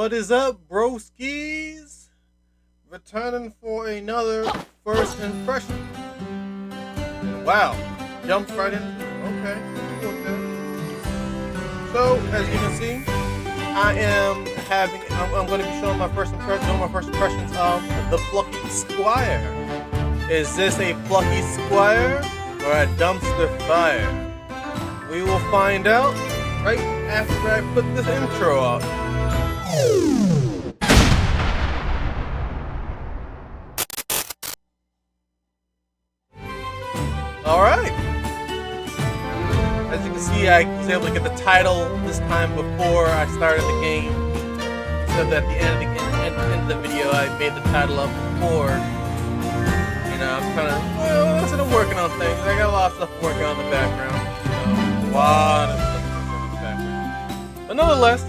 What is up, broskies? Returning for another first impression. And wow, jumped right into it. Okay, cool with that. So, as you can see, I'm going to be showing my first impressions of the Plucky Squire. Is this a Plucky Squire or a dumpster fire? We will find out right after I put this intro up. Alright. As you can see, I was able to get the title this time before I started the game. So that at the end of the video, I made the title up before. You know, I'm kind of, I'm working on things. I got a lot of stuff working on in the background. A lot of stuff working on in the background. But nonetheless,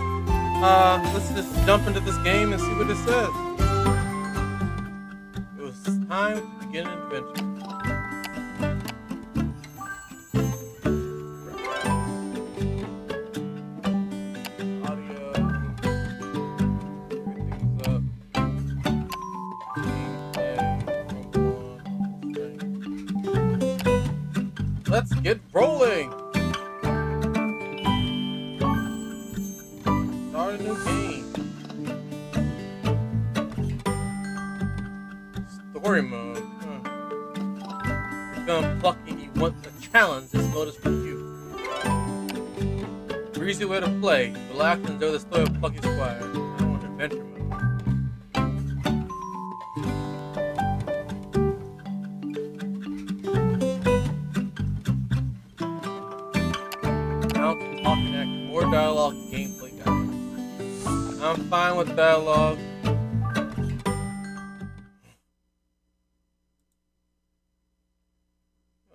let's just jump into this game and see what it says. It was time to begin an adventure. Let's get rolling! Start a new game. Story mode. You're feeling plucky and you want a challenge. This mode is for you. Breezy way to play. Relax and enjoy the story of Plucky Squire. I want adventure mode. Talking act, more dialogue, gameplay guide. I'm fine with dialogue.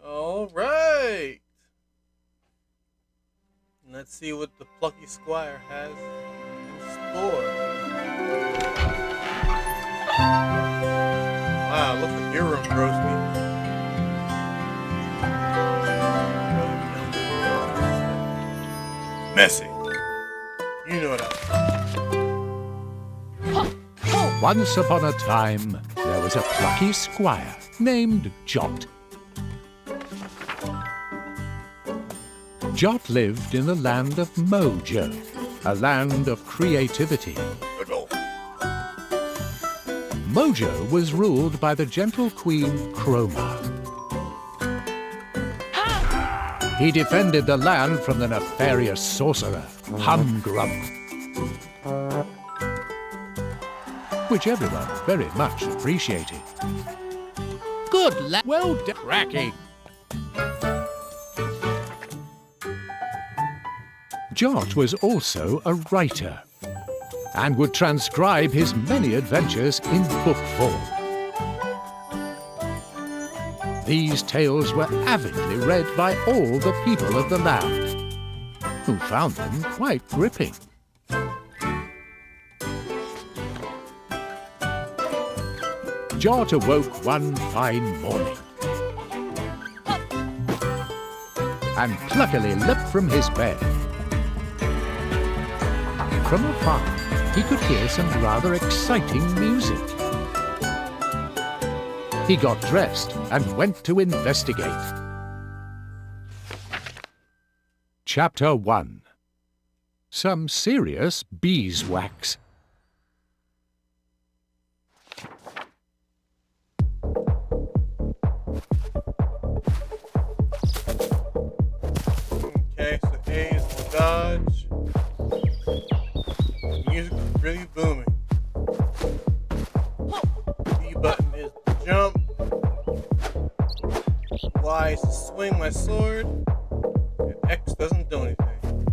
Alright. Let's see what the Plucky Squire has in store. Wow, looks like your room, Broski. Messy. You know what I'm. Once upon a time, there was a plucky squire named Jot. Jot lived in the land of Mojo, a land of creativity. Mojo was ruled by the gentle queen Chroma. He defended the land from the nefarious sorcerer, Humgrump, which everyone very much appreciated. Good lad, well done, cracking. Jot was also a writer, and would transcribe his many adventures in book form. These tales were avidly read by all the people of the land, who found them quite gripping. Jot awoke one fine morning and pluckily leapt from his bed. From afar, he could hear some rather exciting music. He got dressed and went to investigate. Chapter 1. Some serious beeswax. Okay, so A is the dodge. The music is really booming. B button is the jump. Y is to swing my sword, and X doesn't do anything.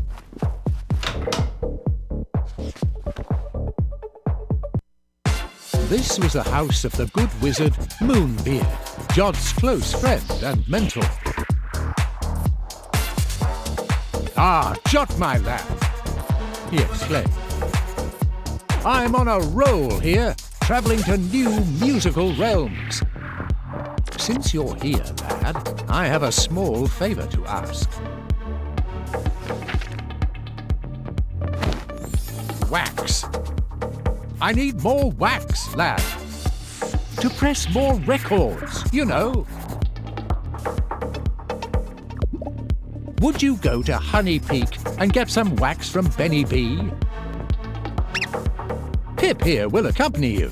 This was the house of the good wizard Moonbeard, Jot's close friend and mentor. "Ah, Jot, my lad," he exclaimed. "I'm on a roll here, travelling to new musical realms. Since you're here, lad, I have a small favour to ask." Wax. I need more wax, lad. To press more records, you know. Would you go to Honey Peak and get some wax from Benny B? Pip here will accompany you.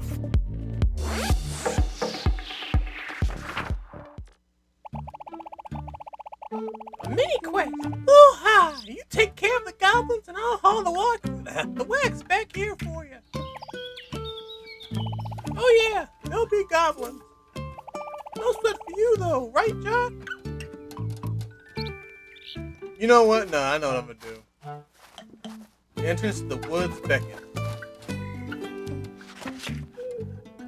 A mini quest. Woo-ha! You take care of the goblins and I'll haul the wax back here for you. Oh yeah, there'll be goblins. No sweat for you though, right, Jock? You know what? No, I know what I'm gonna do. The entrance to the woods beckon.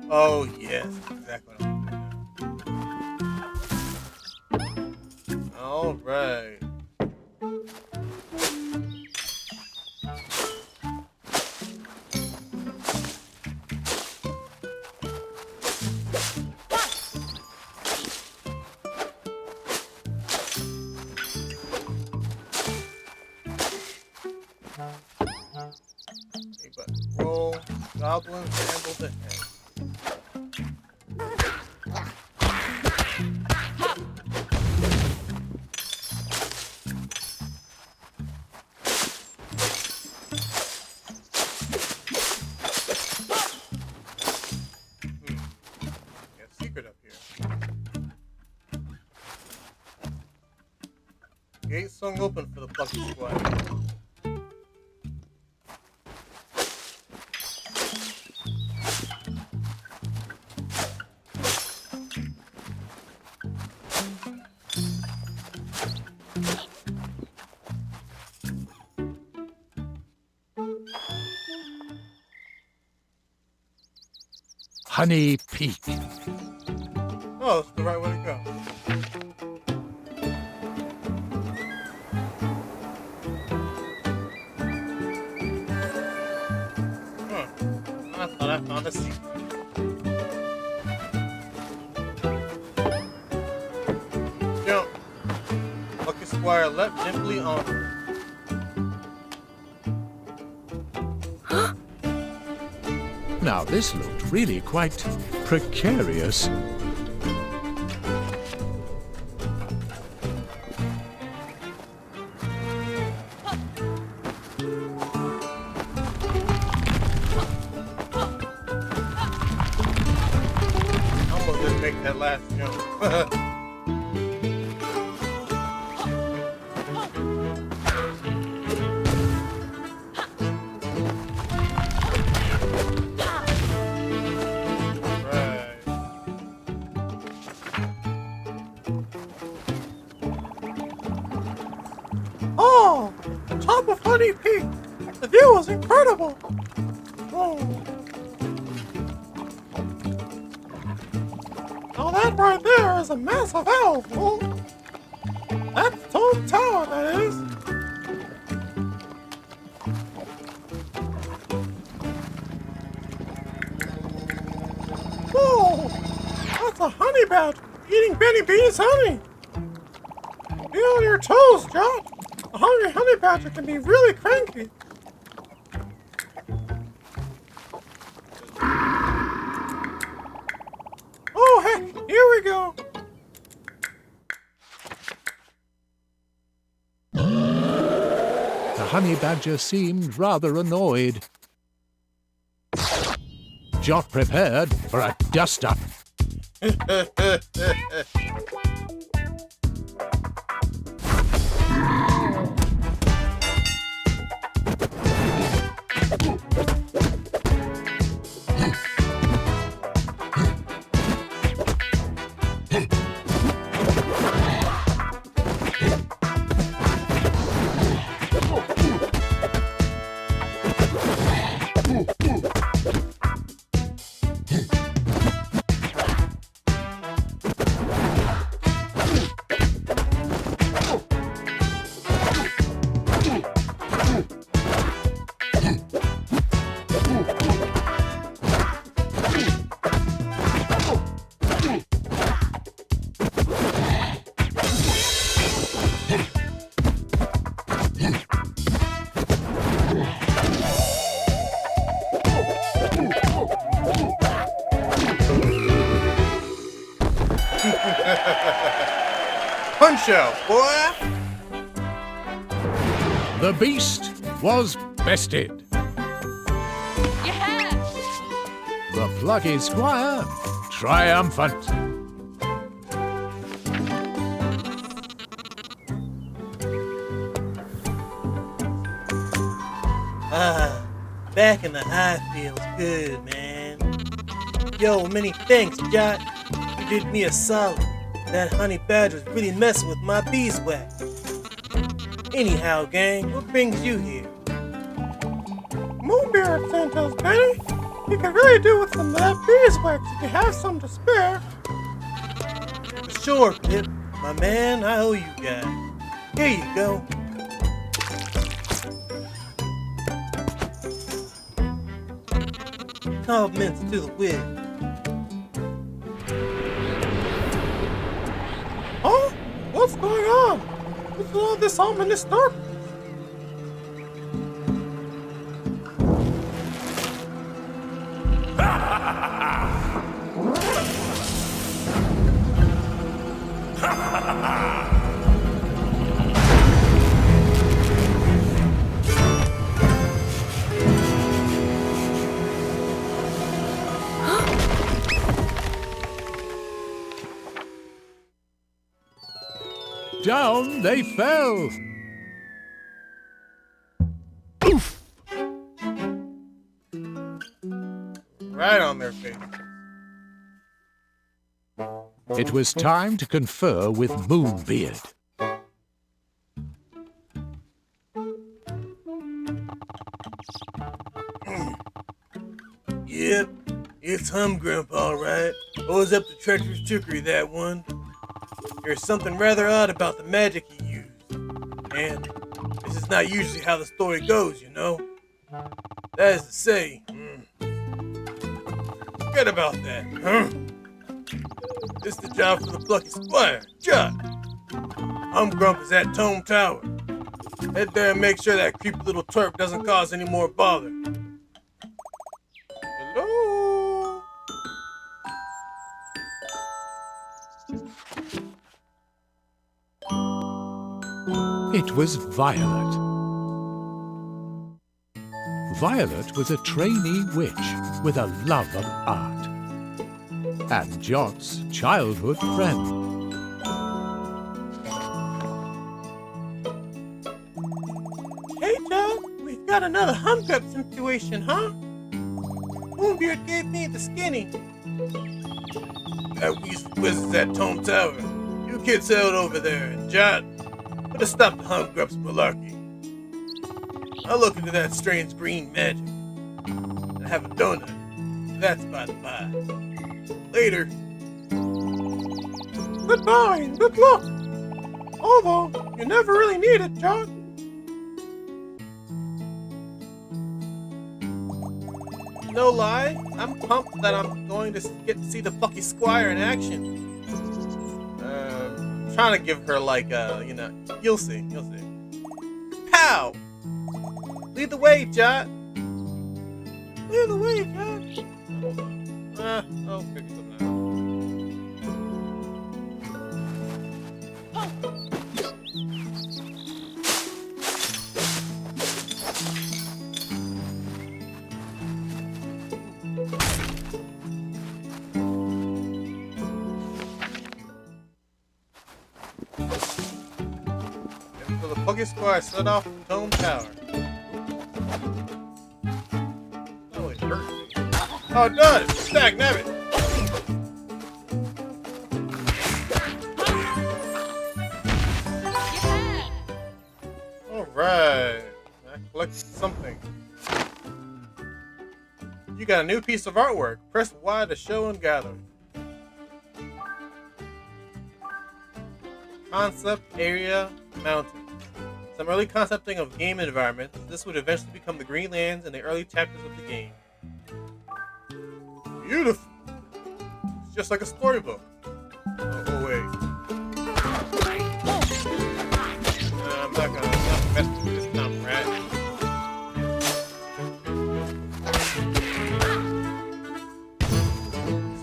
Oh yes, exactly what I'm gonna do. All right. Okay, but roll goblins handle the head. Secret up here. Gate swung open for the Plucky Squire. Honey Peak. Oh, it's the right way to go. I thought I found a secret. Jump. Plucky Squire leapt nimbly onward. Now this looked really quite precarious. Almost didn't make that last jump. Oh, top of Honey Peak. The view was incredible. Oh. Now that right there is a massive elf. Oh. That's Toad Tower, that is. Whoa, that's a honey badger eating Benny B's honey. Be on your toes, Jock. A hungry honey badger can be really cranky. Oh heck, here we go. The honey badger seemed rather annoyed. Jot prepared for a dust-up. show, boy. The beast was bested. Yeah! The Plucky Squire triumphant. Back in the high feels good, man. Yo, many thanks, Jot. You did me a solid. That honey badger's really messing with my beeswax. Anyhow, gang, what brings you here? Moonbeard sent us, Benny. You can really do with some of that beeswax if you have some to spare. Sure, Pip. My man, I owe you guys. Here you go. Compliments to the wind. Huh? What's going on? What's all this ominous darkness? Down they fell. Oof! Right on their face. It was time to confer with Moonbeard. Yep, it's Grandpa, all right. Always up to treacherous trickery, that one. There's something rather odd about the magic he used. And this is not usually how the story goes, you know? That is to say, forget about that, huh? This is the job for the Plucky Squire, Jot. Grump is at Tome Tower. Head there and make sure that creepy little twerp doesn't cause any more bother. Hello? It was Violet. Violet was a trainee witch with a love of art. And Jot's childhood friend. Hey, Jot, we've got another humdrum situation, huh? Moonbeard gave me the skinny. That wizard's at Tome Tower. You kids sailed over there, and Jot, put a stop to Grumps malarkey. I'll look into that strange green magic. And have a donut. That's by the by. Later. Goodbye and good luck. Although, you never really need it, Jot. No lie, I'm pumped that I'm going to get to see the Plucky Squire in action. Trying to give her like you'll see. Pow! Lead the way, Jot. Lead the way, Jot. I'll figure something out. So the Plucky Squire set off from Tome Tower. Oh, it hurt me. Oh, it does! Stack, nabbit! Yeah! Alright. I collected something. You got a new piece of artwork. Press Y to show and gather. Concept Area Mountain. Some early concepting of game environments. This would eventually become the Green Lands in the early chapters of the game. Beautiful. It's just like a storybook. Oh wait. I'm not gonna mess with this dumb rat.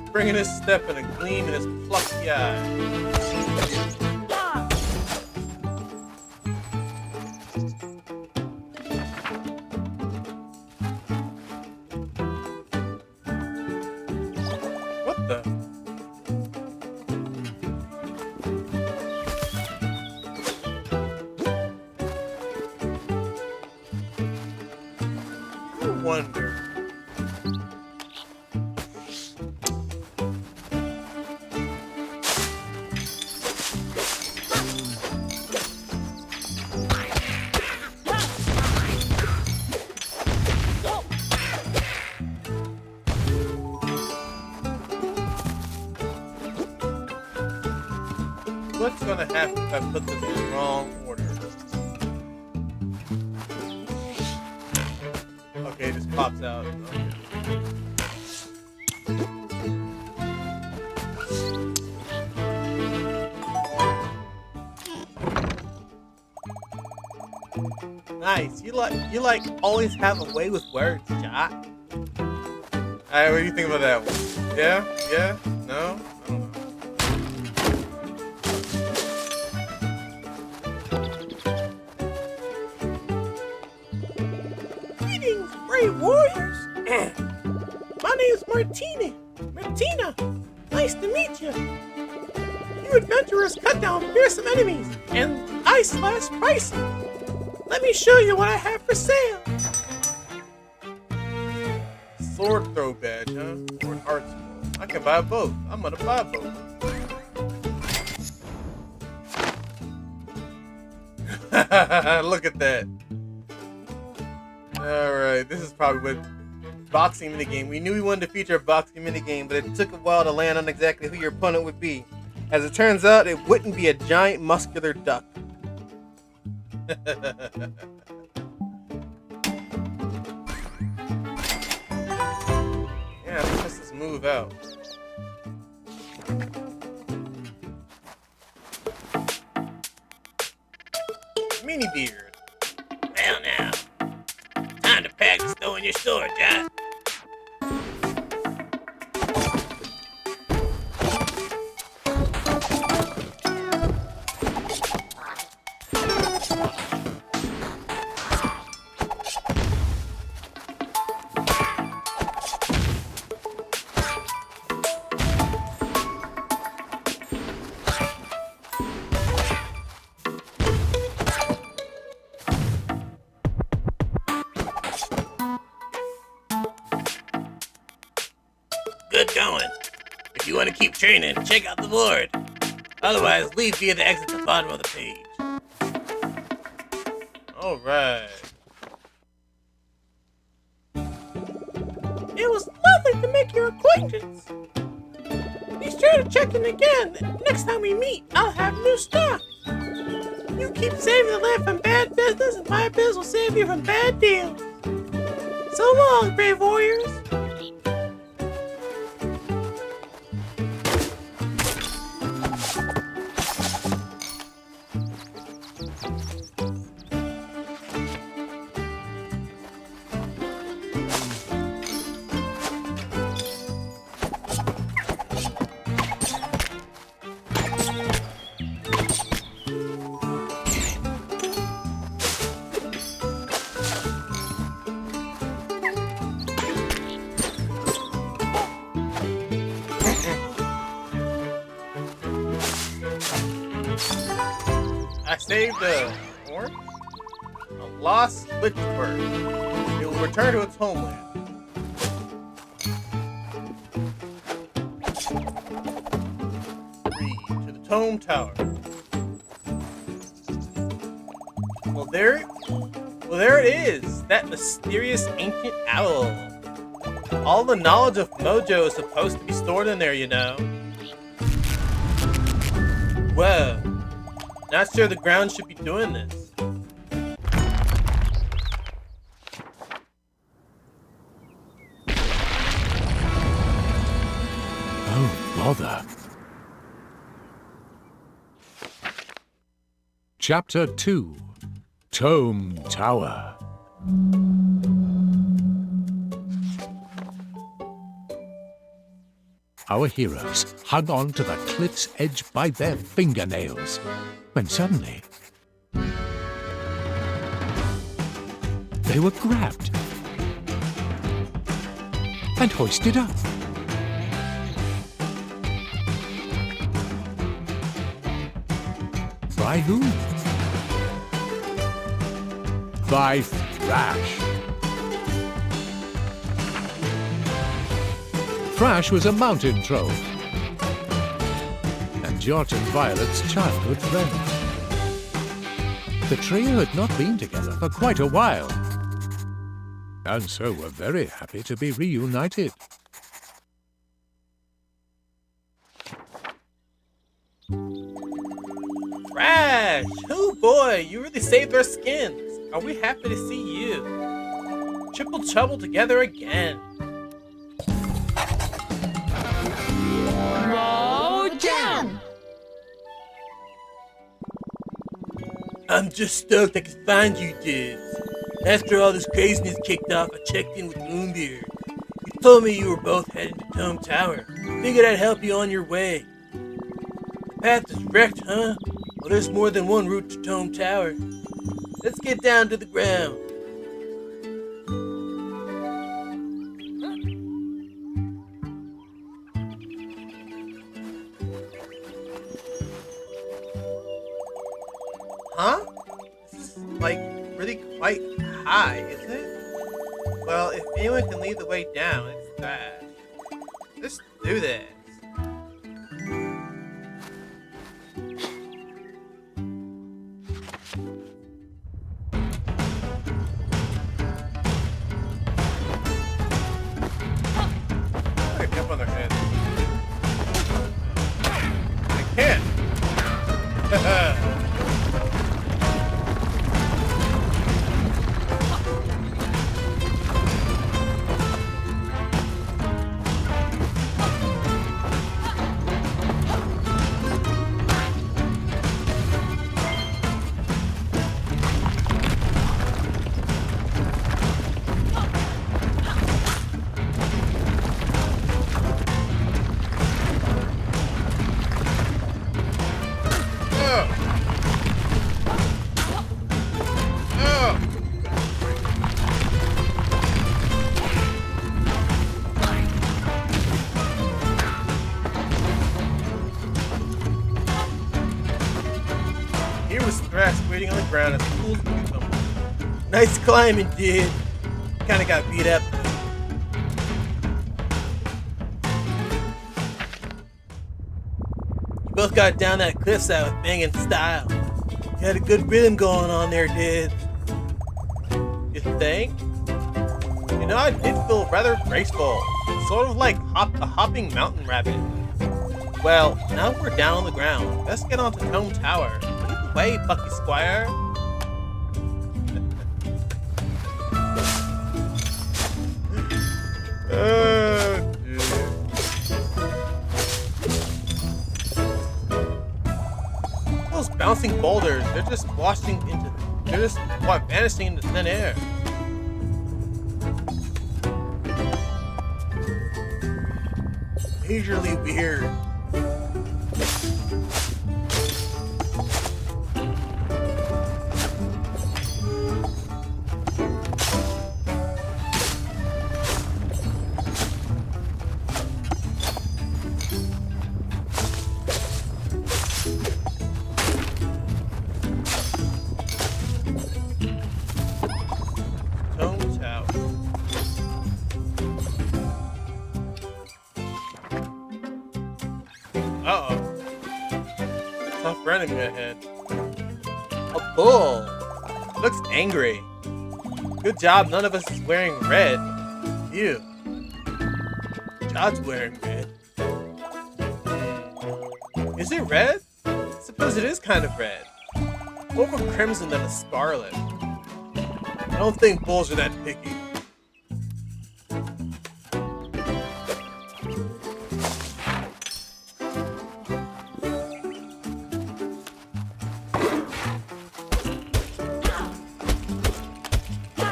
Spring in his step and a gleam in his plucky eye. stuff. I wonder. What's gonna happen if I put this in the wrong order? Okay, it just pops out. Nice. You like always have a way with words, Jot. Alright, what do you think about that one? Yeah? Yeah? No? I don't know. Greetings, brave warriors. My name's Martina. Nice to meet you. You adventurers cut down fearsome enemies and ice slash pricey. Let me show you what I have for sale. Sword throw badge, huh? Or an art scroll. I can buy both. I'm gonna buy both. Look at that. Alright, this is probably what boxing minigame. We knew we wanted to feature a boxing minigame, but it took a while to land on exactly who your opponent would be. As it turns out, it wouldn't be a giant muscular duck. Yeah, let's test this move out. Mini beard. Well now, time to practice throwing your sword, Jot. Good going. If you want to keep training, check out the board. Otherwise, leave via the exit at the bottom of the page. Alright. It was lovely to make your acquaintance. Be sure to check in again. Next time we meet, I'll have new stock. You keep saving the land from bad business, and my biz will save you from bad deals. So long, brave warriors. I saved a lost glitch bird. It will return to its homeland. Read to the Tome Tower. Well, there it is. That mysterious ancient owl. All the knowledge of Mojo is supposed to be stored in there, you know. Whoa. Not sure the ground should be doing this. Oh, bother. Chapter 2, Tome Tower. Our heroes hung on to the cliff's edge by their fingernails, when suddenly they were grabbed and hoisted up. By whom? By Thrash. Thrash was a mountain troll, and Jot and Violet's childhood friend. The trio had not been together for quite a while, and so were very happy to be reunited. Crash! Oh boy, you really saved our skins. Are we happy to see you? Triple trouble together again. Roll jam! I'm just stoked I could find you dudes. After all this craziness kicked off, I checked in with Moonbeard. You told me you were both heading to Tome Tower. Figured I'd help you on your way. The path is wrecked, huh? Well, there's more than one route to Tome Tower. Let's get down to the ground. Huh? This is, like, really quite high, isn't it? Well, if anyone can lead the way down, it's that. Let's do this. I jump on their head. I can't. Here was Thrash waiting on the ground as the fools moved him. Nice climbing, dude. Kinda got beat up. You both got down that cliffside with banging style. You had a good rhythm going on there, dude. You think? You know, I did feel rather graceful. Sort of like a hopping mountain rabbit. Well, now we're down on the ground. Let's get on to Tome Tower. Lead the way, Plucky Squire. Dude. Those bouncing boulders, they're just vanishing into thin air. Majorly weird. Tome Tower. Uh-oh. Tough enemy ahead. A bull. Looks angry. Good job none of us is wearing red. Ew. Jod's wearing red. Is it red? I suppose it is kind of red. More of a crimson than a scarlet. I don't think bulls are that picky.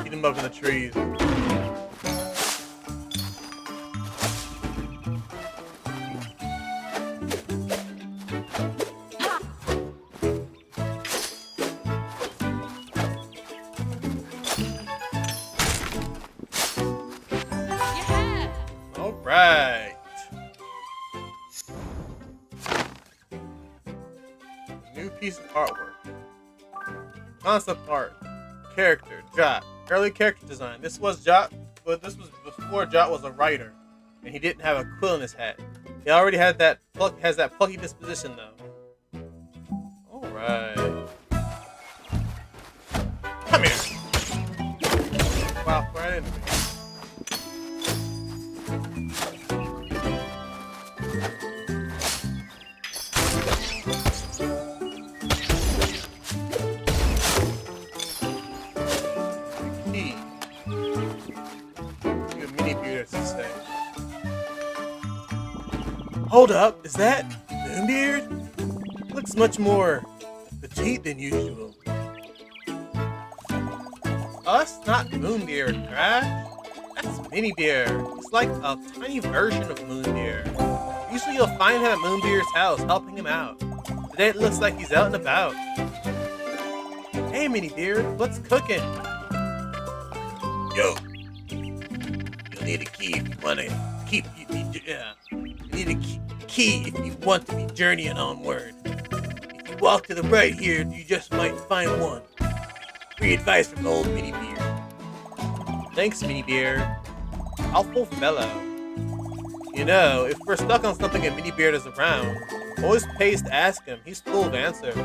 Eat him up in the trees. Alright. New piece of artwork. Concept art. Character. Jot. Early character design. This was Jot, but this was before Jot was a writer, and he didn't have a quill in his hat. He already had that has that plucky disposition though. All right. Come here. Wow, right into me. Key. You have mini beard to say. Hold up, is that Moonbeard? Looks much more petite than usual. Us? Not Moonbeard, Crash. That's Minibeard. He's like a tiny version of Moonbeard. Usually you'll find him at Moonbeard's house, helping him out. Today it looks like he's out and about. Hey Minibeard, what's cooking? Yo, you'll need a key if you want to keep you need a key if you want to be journeying onward. If you walk to the right here, you just might find one. Free advice from old Minibeard. Thanks, Minibeard. Helpful fellow. You know, if we're stuck on something and Minibeard is around, always pays to ask him. He's full of answers.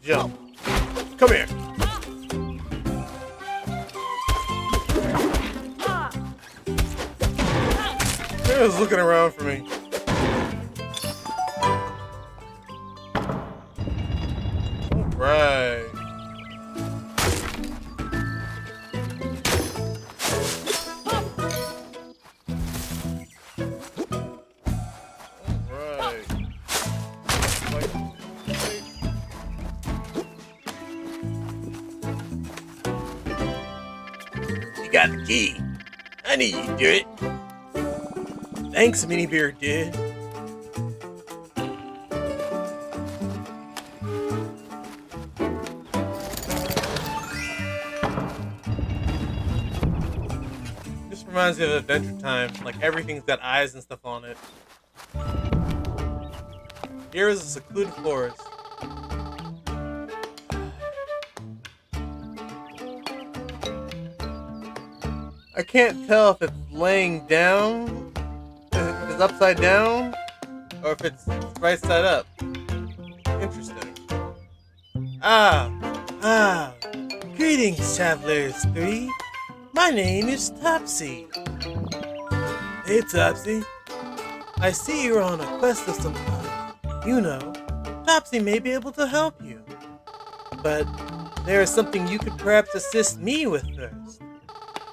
Jump. Come here. He was looking around for me. All right. You got the key. I knew you'd do it. Thanks, Minibeard did. This reminds me of Adventure Time. Like everything's got eyes and stuff on it. Here is a secluded forest. I can't tell if it's laying down, if it's upside down, or if it's right side up. Interesting. Greetings, Travelers 3. My name is Topsy. Hey, Topsy. I see you're on a quest of some kind. You know, Topsy may be able to help you. But there is something you could perhaps assist me with first.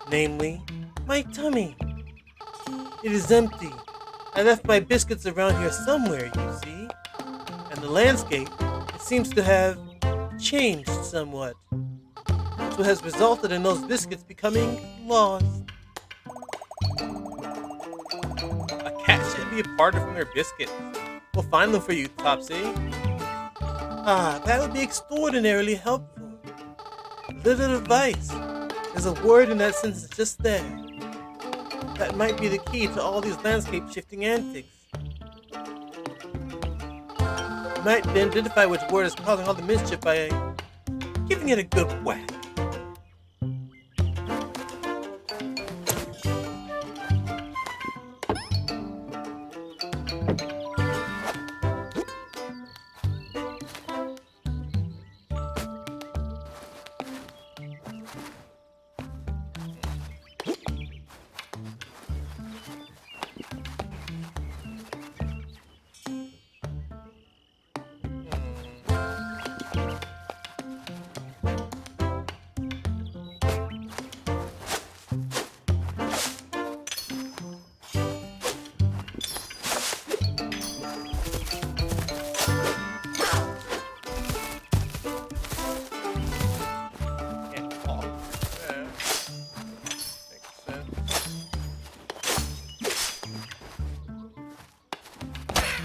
Namely, my tummy. It is empty. I left my biscuits around here somewhere, you see. And the landscape, it seems to have changed somewhat. That's what has resulted in those biscuits becoming lost. A cat should be parted from their biscuits. We'll find them for you, Topsy. That would be extraordinarily helpful. Little advice. There's a word in that sentence just there. That might be the key to all these landscape-shifting antics. You might identify which word is causing all the mischief by giving it a good whack.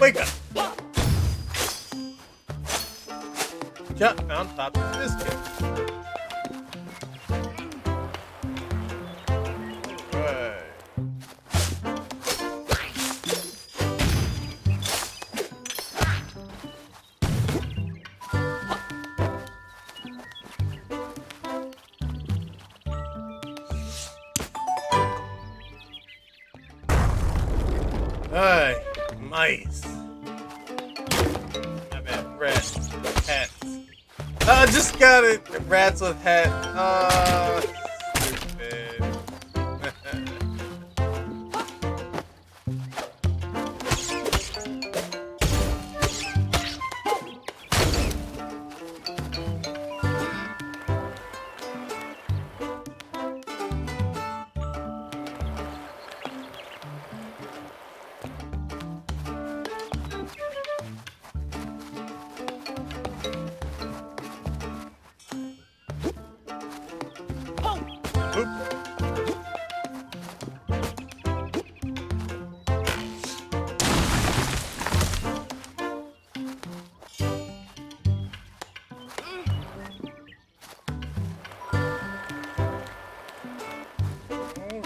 Wake up! Chuck found Poppy's biscuit. Alright. Alright, mice. I bet rats, hats. I just got it. Rats with hat. Stupid. Oops.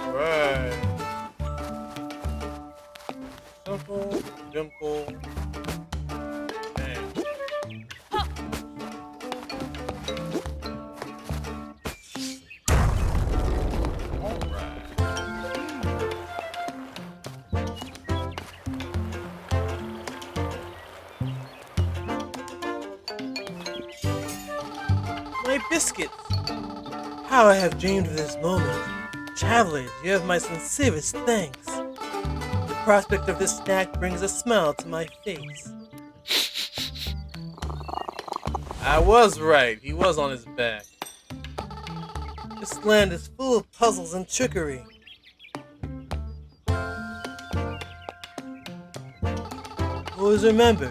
Alright. Simple, dimple. Damn. My biscuits! How I have dreamed of this moment. Travelers, you have my sincerest thanks. The prospect of this snack brings a smile to my face. I was right, he was on his back. This land is full of puzzles and trickery. Always remember,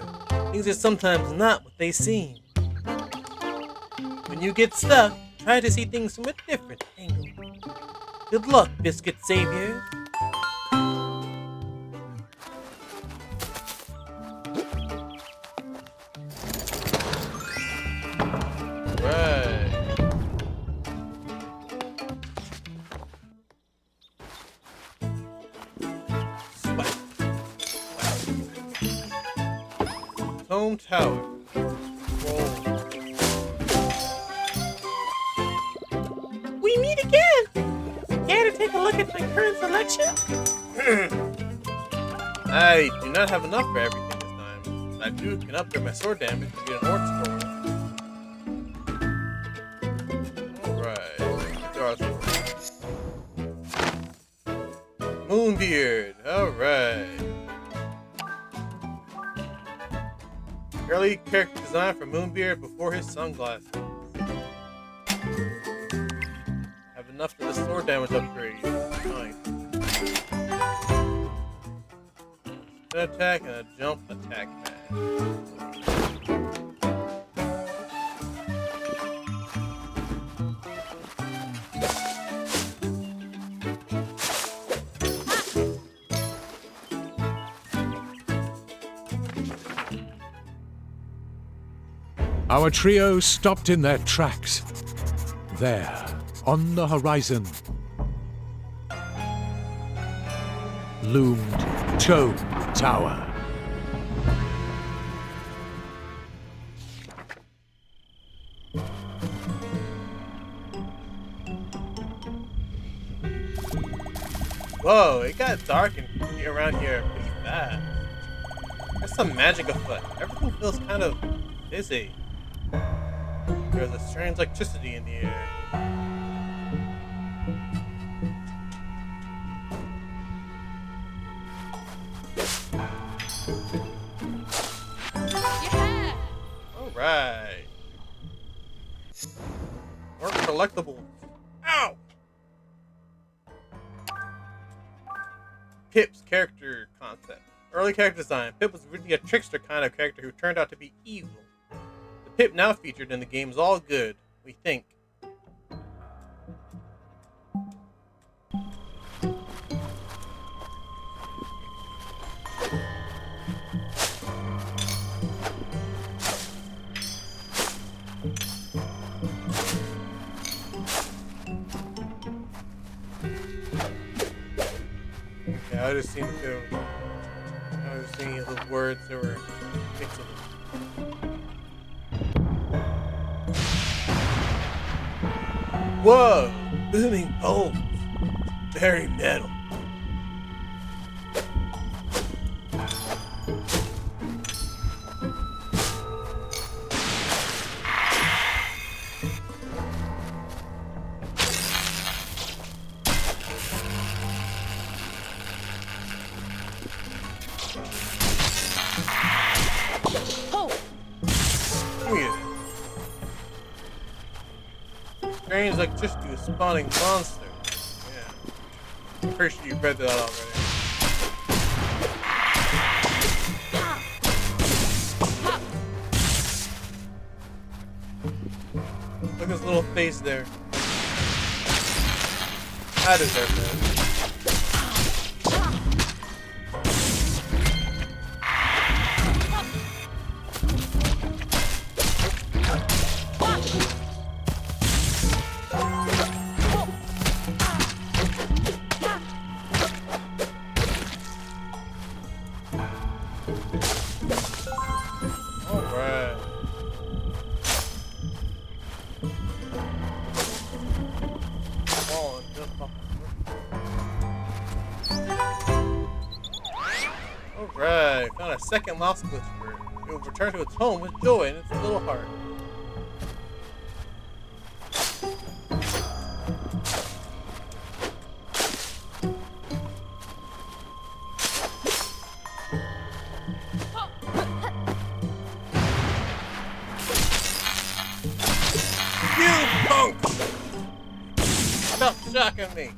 things are sometimes not what they seem. When you get stuck, try to see things from a different angle. Good luck, biscuit saviors. Right. Swipe. Home tower. Roll. We meet again! Care to take a look at my current selection? I do not have enough for everything this time. I do can upgrade my sword damage to get an orc scroll. Alright. Moonbeard. Alright. Early character design for Moonbeard before his sunglasses. Have enough for the sword damage upgrade. Nice. An attack and a jump attack pad. Our trio stopped in their tracks. There, on the horizon, loomed Toad Tower. Whoa, it got dark around here pretty fast. There's some magic afoot. Everything feels kind of busy. There's a strange electricity in the air. Yeah! Alright. More collectibles. Ow! Pip's character concept. Early character design. Pip was originally a trickster kind of character who turned out to be evil. The Pip now featured in the game is all good, we think. I just seen the I was seeing the words that were pixelated. Whoa! Booming bolts. Very metal. Strange electricity is spawning monsters. Yeah. I'm pretty sure you've read that already. Look at his little face there. I deserve that. Alright, found a second mouse glitch for it. It will return to its home with joy in its little heart. You punk! Stop shocking me!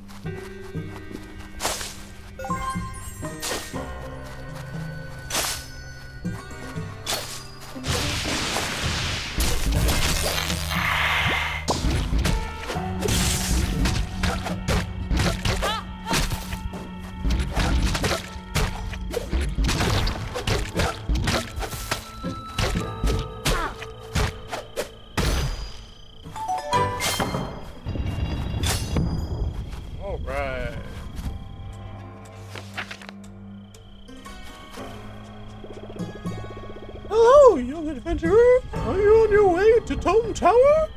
Hello, young adventurer. Are you on your way to Tome Tower?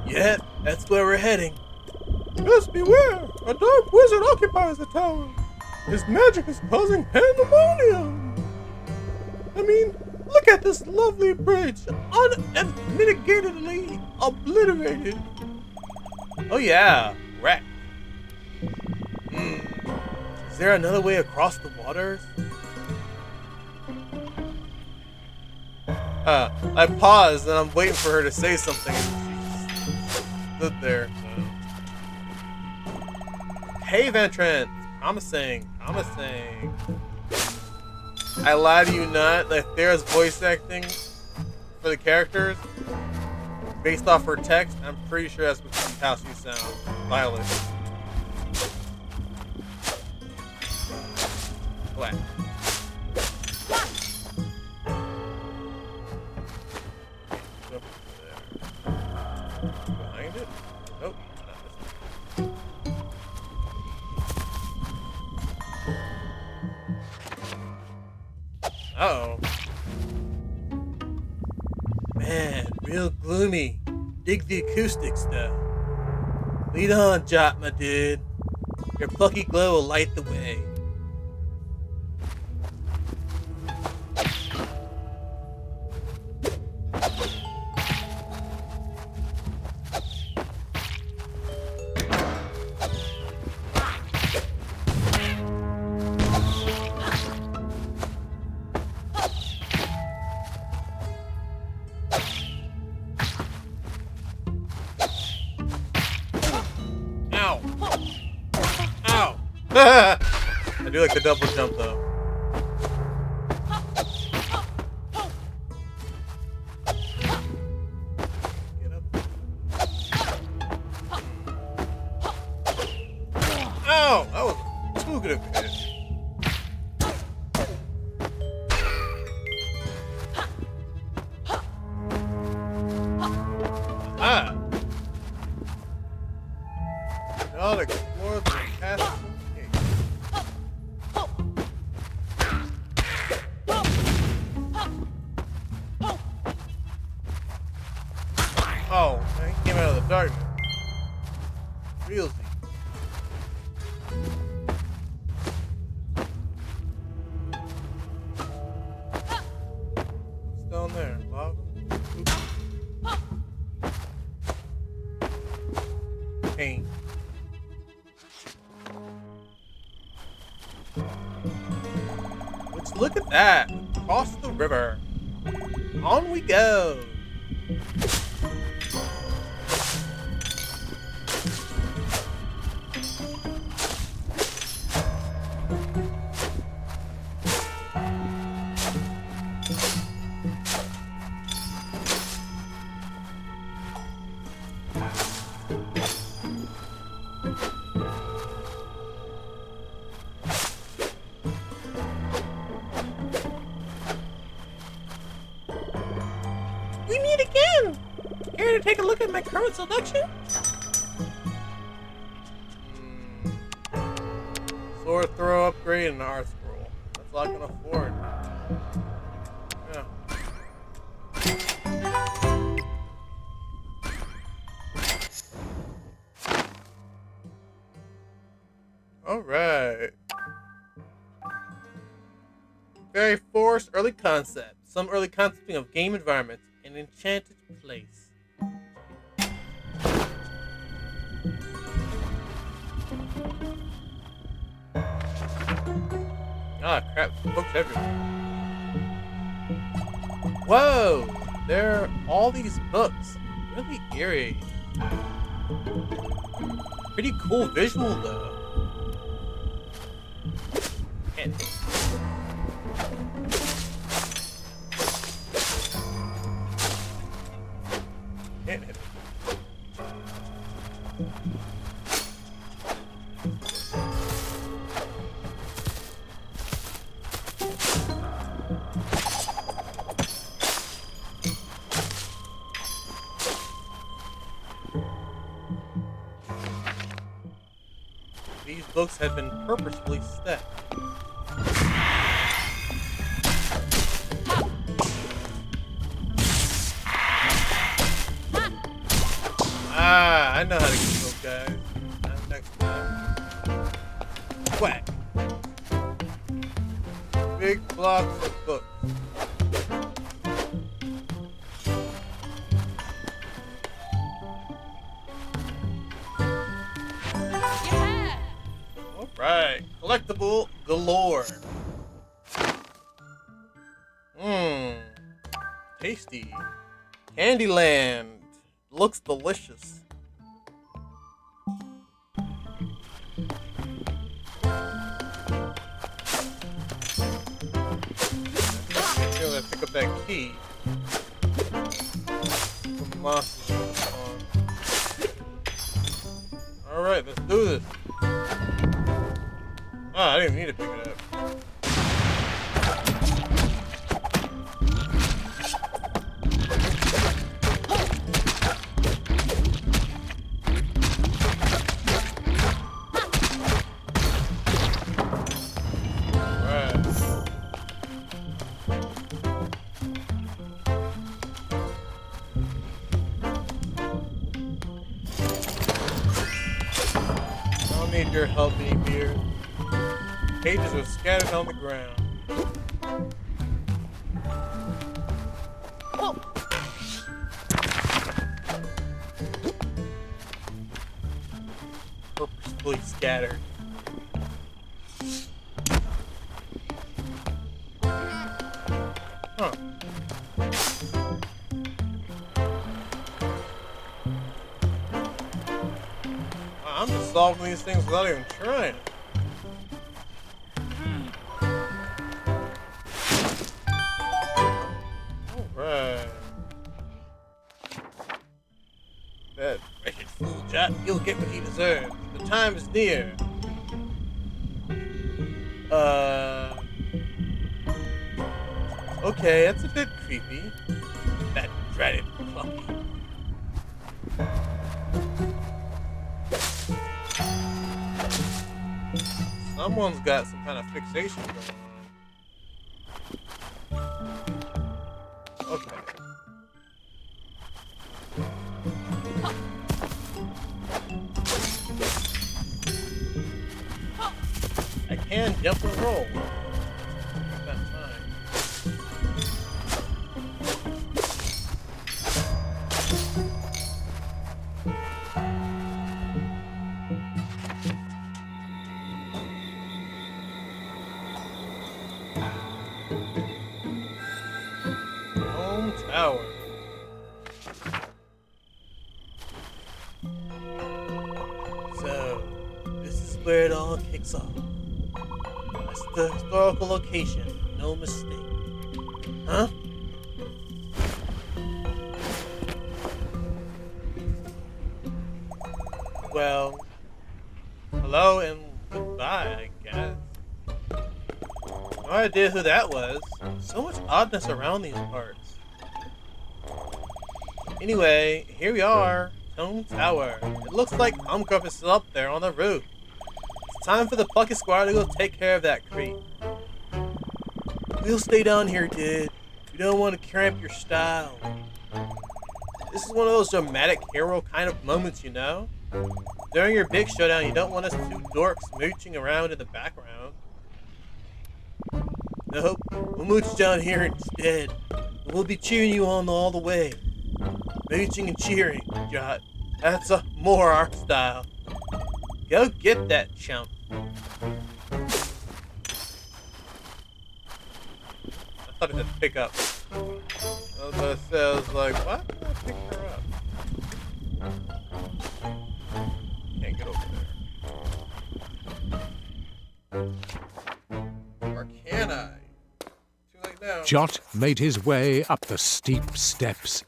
Yep, that's where we're heading. Just beware. A dark wizard occupies the tower. His magic is causing pandemonium. I mean, look at this lovely bridge. Unmitigatedly obliterated. Oh yeah, wrecked. Is there another way across the waters? I paused and I'm waiting for her to say something and she stood there. Cave entrance! Promising. I lie to you not, like Thera's voice acting for the characters based off her text, I'm pretty sure that's how she sounds. Violet. What? Jump there. Behind it? Nope. Not this one. Uh-oh. Man, real gloomy. Dig the acoustics, though. Lead on, Jot, my dude. Your plucky glow will light the way. I do like the double jump though. Get up. Ow! That was too good of a hit. Ah! Now to explore the castle. darkness. Realsy. What's down there? Lava? Oops. Paint. Let's look at that. Across the river. On we go. We meet again! Care to take a look at my current selection? Sword throw upgrade and art scroll. That's all I can afford. Yeah. Alright. Fairy Forest early concept. Some early concepting of game environments. An enchanted place. Ah, crap. Books everywhere. Whoa! There are all these books. Really eerie. Pretty cool visual, though. And can't hit it. These books had been purposefully stacked. Ah, I know how to get those guys. Not next time. Whack. Big blocks of books. Yeah! Alright. Collectible galore. Mmm. Tasty. Candyland. Looks delicious. I pick up that key. Put the monsters on. Alright, let's do this. Ah, I didn't need to pick it up. Need your help, here. Pages are scattered on the ground. Oh. Purposefully scattered. Huh. I'm just solving these things without even trying. Alright. That wretched fool, Jot. He'll get what he deserves. The time is near. Okay, that's a bit creepy. That dreaded Plucky. Someone's got some kind of fixation going on. Okay. jump and roll. That time. Home tower. So, this is where it all kicks off. That's the historical location, no mistake. Huh? Well, hello and goodbye, I guess. No idea who that was. So much oddness around these parts. Anyway, here we are, Tone Tower. It looks like Humgruff is still up there on the roof. It's time for the Plucky Squire to go take care of that creep. We'll stay down here, kid. We don't want to cramp your style. This is one of those dramatic hero kind of moments, you know? During your big showdown, you don't want us two dorks mooching around in the background. Nope, we'll mooch down here instead. We'll be cheering you on all the way. Mooching and cheering, Jot. That's more our style. Go get that chump. I thought it said pick up. I was like, why did I pick her up? Can't get over there. Or can I? Too late now. Jot made his way up the steep steps.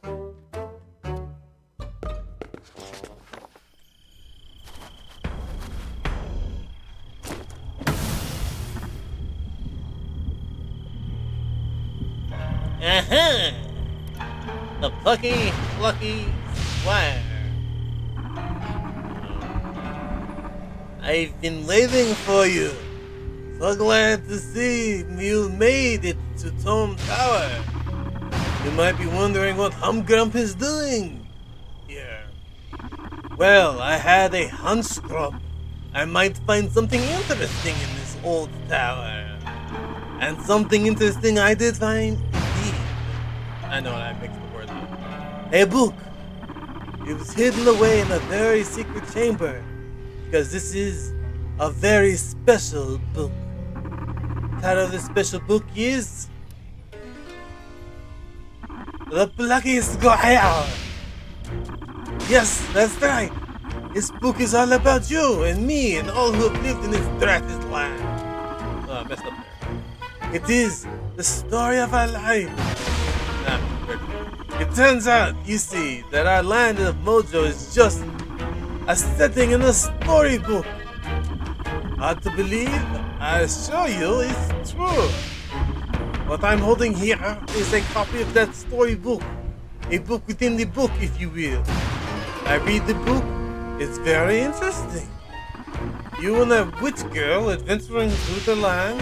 Aha! The Plucky Squire. I've been waiting for you. So glad to see you made it to Tome Tower. You might be wondering what Humgrump is doing here. Well, I had a hunch, Grump. I might find something interesting in this old tower. And something interesting I did find indeed. I know I mixed the words up. A book. It was hidden away in a very secret chamber. Because this is a very special book. Title of this special book is The Plucky Squire. Yes, that's right. This book is all about you and me and all who have lived in this drastic land. Oh, I messed up there. It is the story of our life. Nah, it turns out, you see, that our land of Mojo is just a setting in a storybook. Hard to believe? I assure you it's true. What I'm holding here is a copy of that storybook. A book within the book, if you will. I read the book. It's very interesting. You and a witch girl adventuring through the land,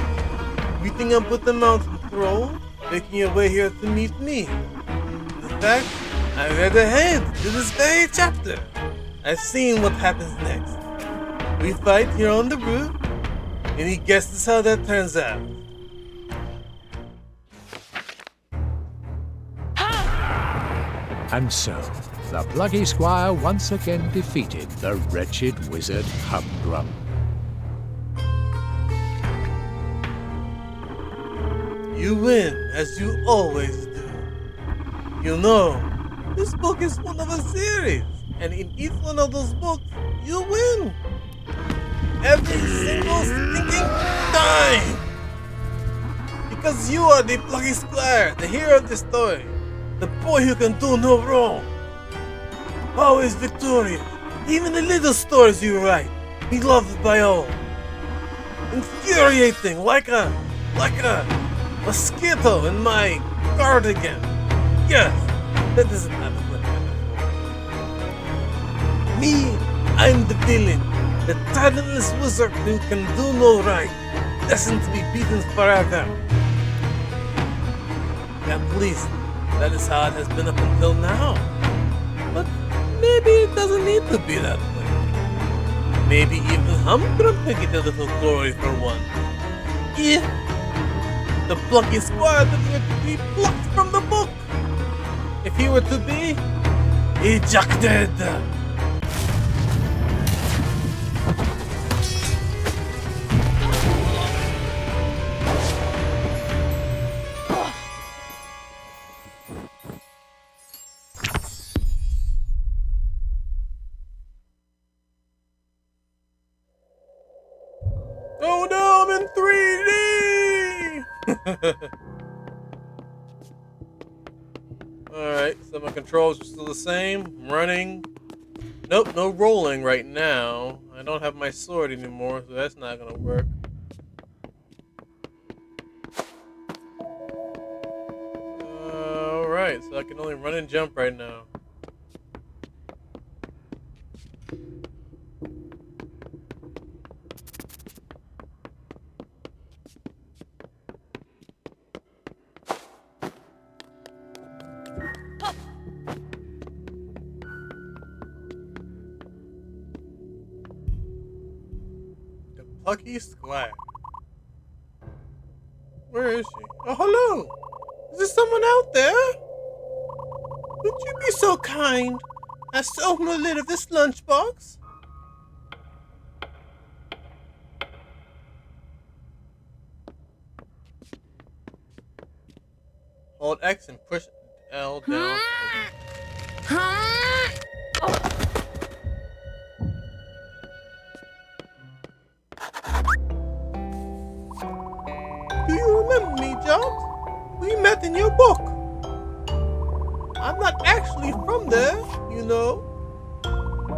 meeting up with the mountain troll, making your way here to meet me. In fact, I read ahead to this very chapter. I've seen what happens next. We fight here on the roof, and he guesses how that turns out. And so, the Plucky Squire once again defeated the wretched wizard Humgrump. You win, as you always do. You know, this book is one of a series, and in each one of those books, you win. Every single stinking time! Because you are the Plucky Squire, the hero of the story, the boy who can do no wrong. Always victorious, even the little stories you write, beloved by all. Infuriating, like a mosquito in my cardigan. Yes, that doesn't matter. Me, I'm the villain, the talentless wizard who can do no right, destined to be beaten forever. At least, that is how it has been up until now. But maybe it doesn't need to be that way. Maybe even Humgrump can get a little glory for one. Plucky. The Plucky Squire that were to be plucked from the book. If he were to be ejected. Oh no, I'm in 3D! Alright, so my controls are still the same. I'm running. Nope, no rolling right now. I don't have my sword anymore, so that's not gonna work. Alright, so I can only run and jump right now. Plucky Squire. Where is she? Oh, hello! Is there someone out there? Would you be so kind as to open the lid of this lunchbox? Hold X and push L down. Do you remember me, Jones? We met in your book. I'm not actually from there, you know.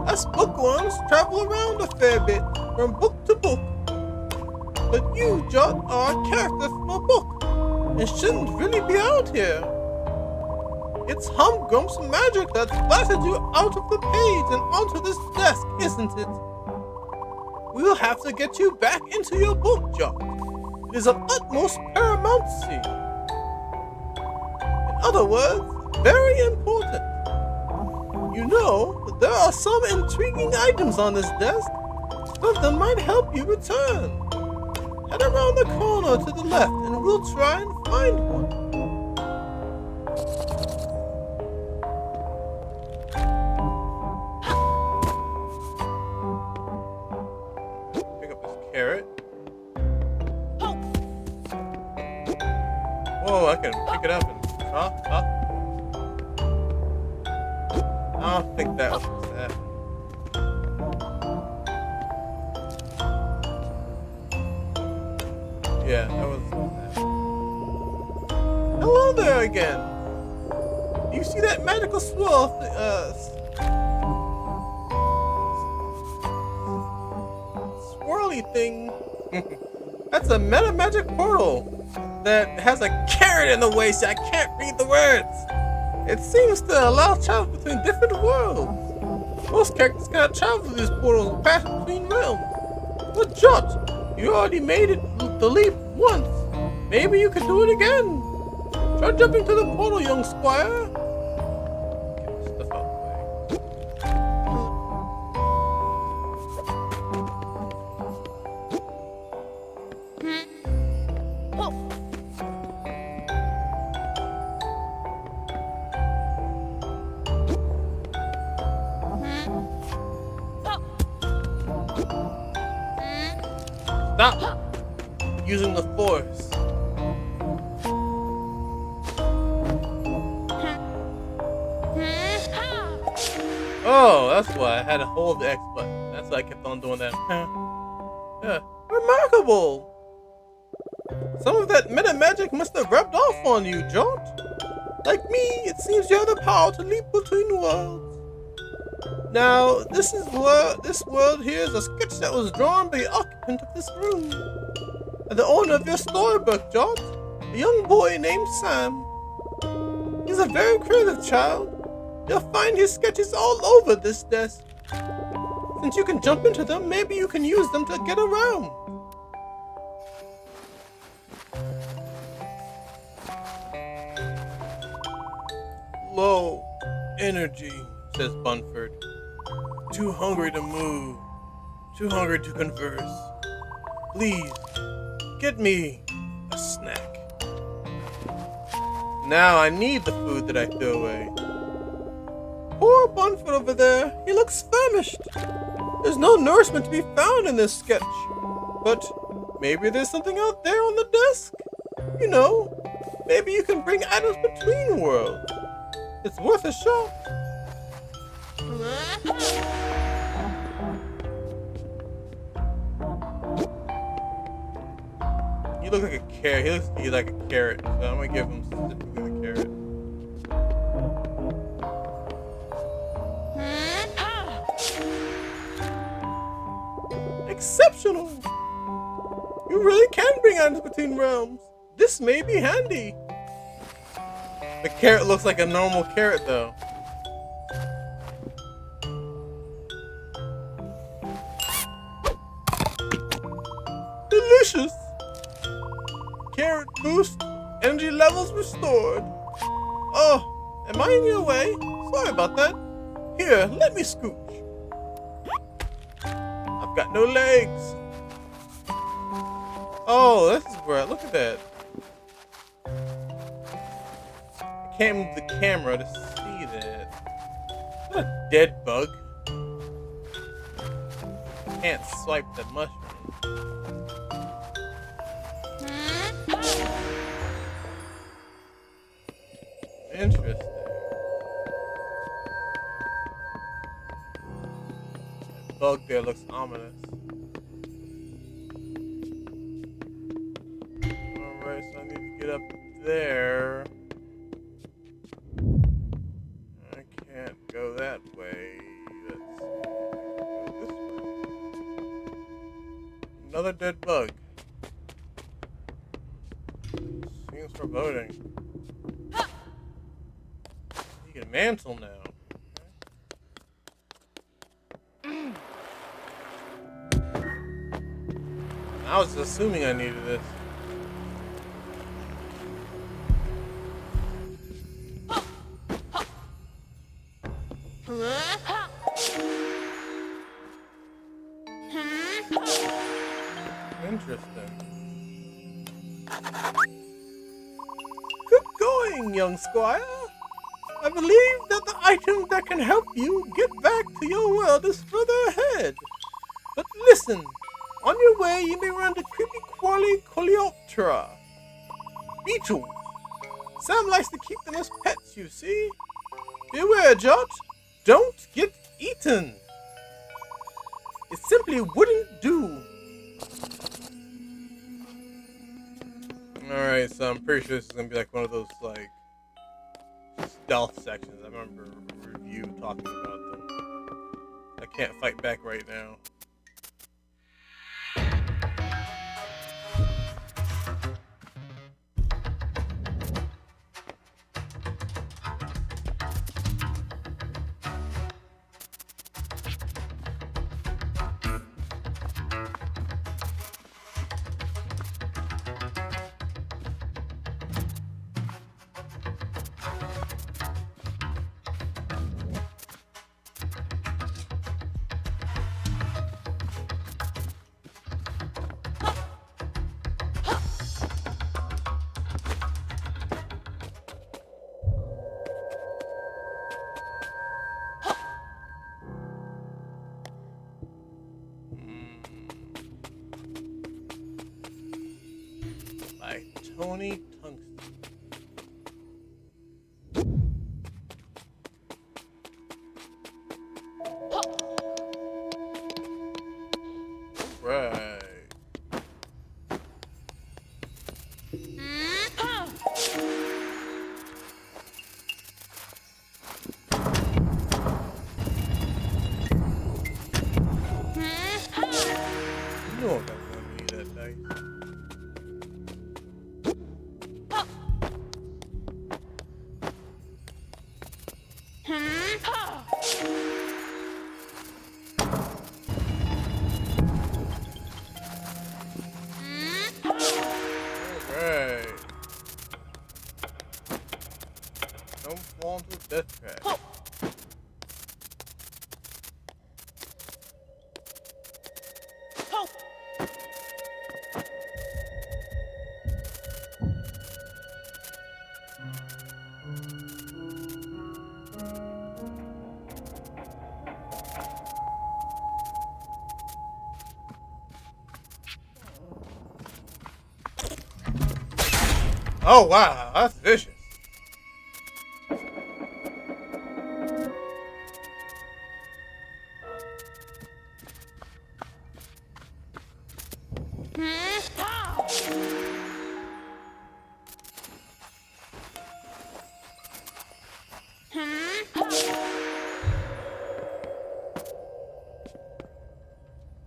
Us bookworms travel around a fair bit, from book to book. But you, Jot, are a character from a book, and shouldn't really be out here. It's Humgrump's magic that splattered you out of the page and onto this desk, isn't it? We'll have to get you back into your book, Jot. It is of utmost paramountcy. In other words, very important. You know, there are some intriguing items on this desk. Some of them might help you return. Head around the corner to the left and we'll try and find one. Pick up this carrot. Whoa, I can pick it up and I don't think that was that. Yeah, that was that. Hello there again. Do you see that magical swirl swirly thing? That's a meta magic portal that has a carrot in the way, so I can't read the words. It seems to allow travel between different worlds. Most characters cannot travel through these portals and pass between realms. But Jot, you already made the leap once. Maybe you can do it again. Try jumping to the portal, young squire. Get this stuff out of the way. Stop using the force. Oh, that's why I had to hold the X button. That's why I kept on doing that. Yeah, remarkable. Some of that meta magic must have rubbed off on you, Jot. Like me, it seems you have the power to leap between worlds. Now, this world here is a sketch that was drawn by the occupant of this room. And the owner of your storybook, Jot, a young boy named Sam. He's a very creative child. You'll find his sketches all over this desk. Since you can jump into them, maybe you can use them to get around. Low energy, says Bunford. Too hungry to move. Too hungry to converse. Please, get me a snack. Now I need the food that I threw away. Poor Bunfoot over there. He looks famished. There's no nourishment to be found in this sketch. But maybe there's something out there on the desk? You know, maybe you can bring items between worlds. It's worth a shot. You look like a carrot. He looks like a carrot, so I'm gonna give him specifically the carrot. Exceptional! You really can bring items between realms. This may be handy. The carrot looks like a normal carrot, though. Delicious! Carrot boost, energy levels restored. Oh, am I in your way? Sorry about that. Here, let me scooch. I've got no legs. Oh, this is where, look at that. I can't move the camera to see that. Is that a dead bug? Can't swipe the mushroom. Interesting. That bug there looks ominous. Alright, so I need to get up there. I can't go that way. Let's see. Go this way. Another dead bug. Seems foreboding. You get a mantle now. Okay. I was assuming I needed this. Interesting. Good going, young squire. I believe that the item that can help you get back to your world is further ahead. But listen, on your way you may run into creepy crawly coleoptera. Beetles. Sam likes to keep them as pets, you see. Beware, Jot. Don't get eaten. It simply wouldn't do. Alright, so I'm pretty sure this is gonna be like one of those like stealth sections. I remember a review talking about them. I can't fight back right now. By Tony Tungsten. Right. You know I'm gonna need that dice. Alright. Don't fall into a death trap. Oh wow, that's vicious.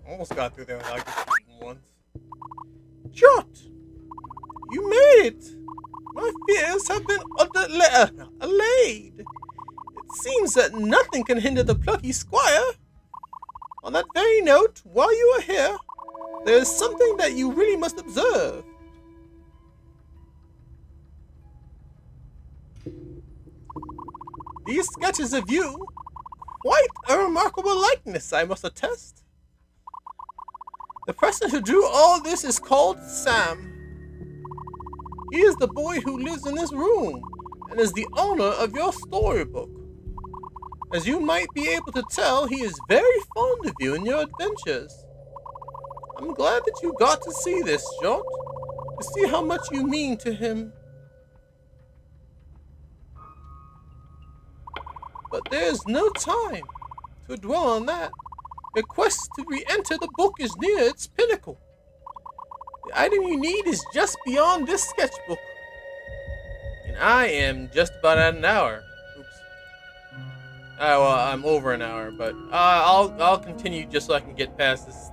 Almost got through there without getting eaten once. Jot! You made it! My fears have been allayed. It seems that nothing can hinder the Plucky Squire. On that very note, while you are here, there is something that you really must observe. These sketches of you, quite a remarkable likeness, I must attest. The person who drew all this is called Sam. He is the boy who lives in this room and is the owner of your storybook. As you might be able to tell, he is very fond of you and your adventures. I'm glad that you got to see this, Jot, to see how much you mean to him. But there is no time to dwell on that. The quest to re-enter the book is near its pinnacle. The item you need is just beyond this sketchbook. And I am just about at an hour. Oops. Well, I'm over an hour, but I'll continue just so I can get past this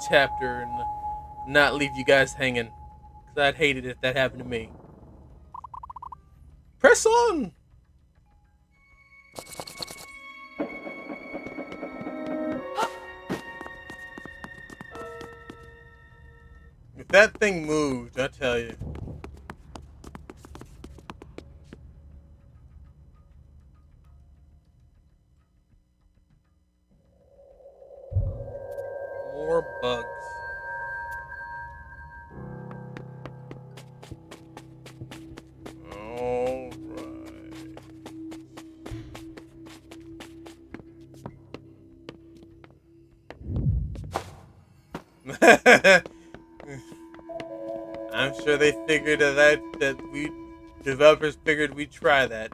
chapter and not leave you guys hanging. Because I'd hate it if that happened to me. Press on! If that thing moved, I tell you. More bugs. All right. I'm sure they figured that we developers figured we'd try that.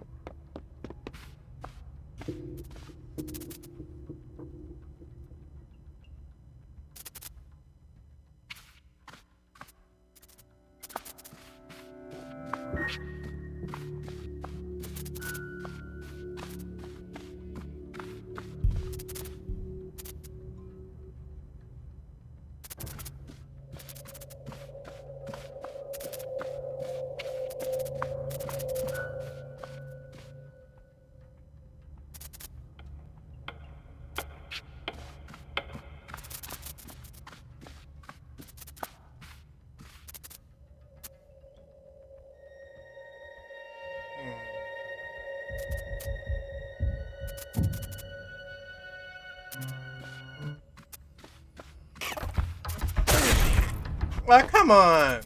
Well, come on.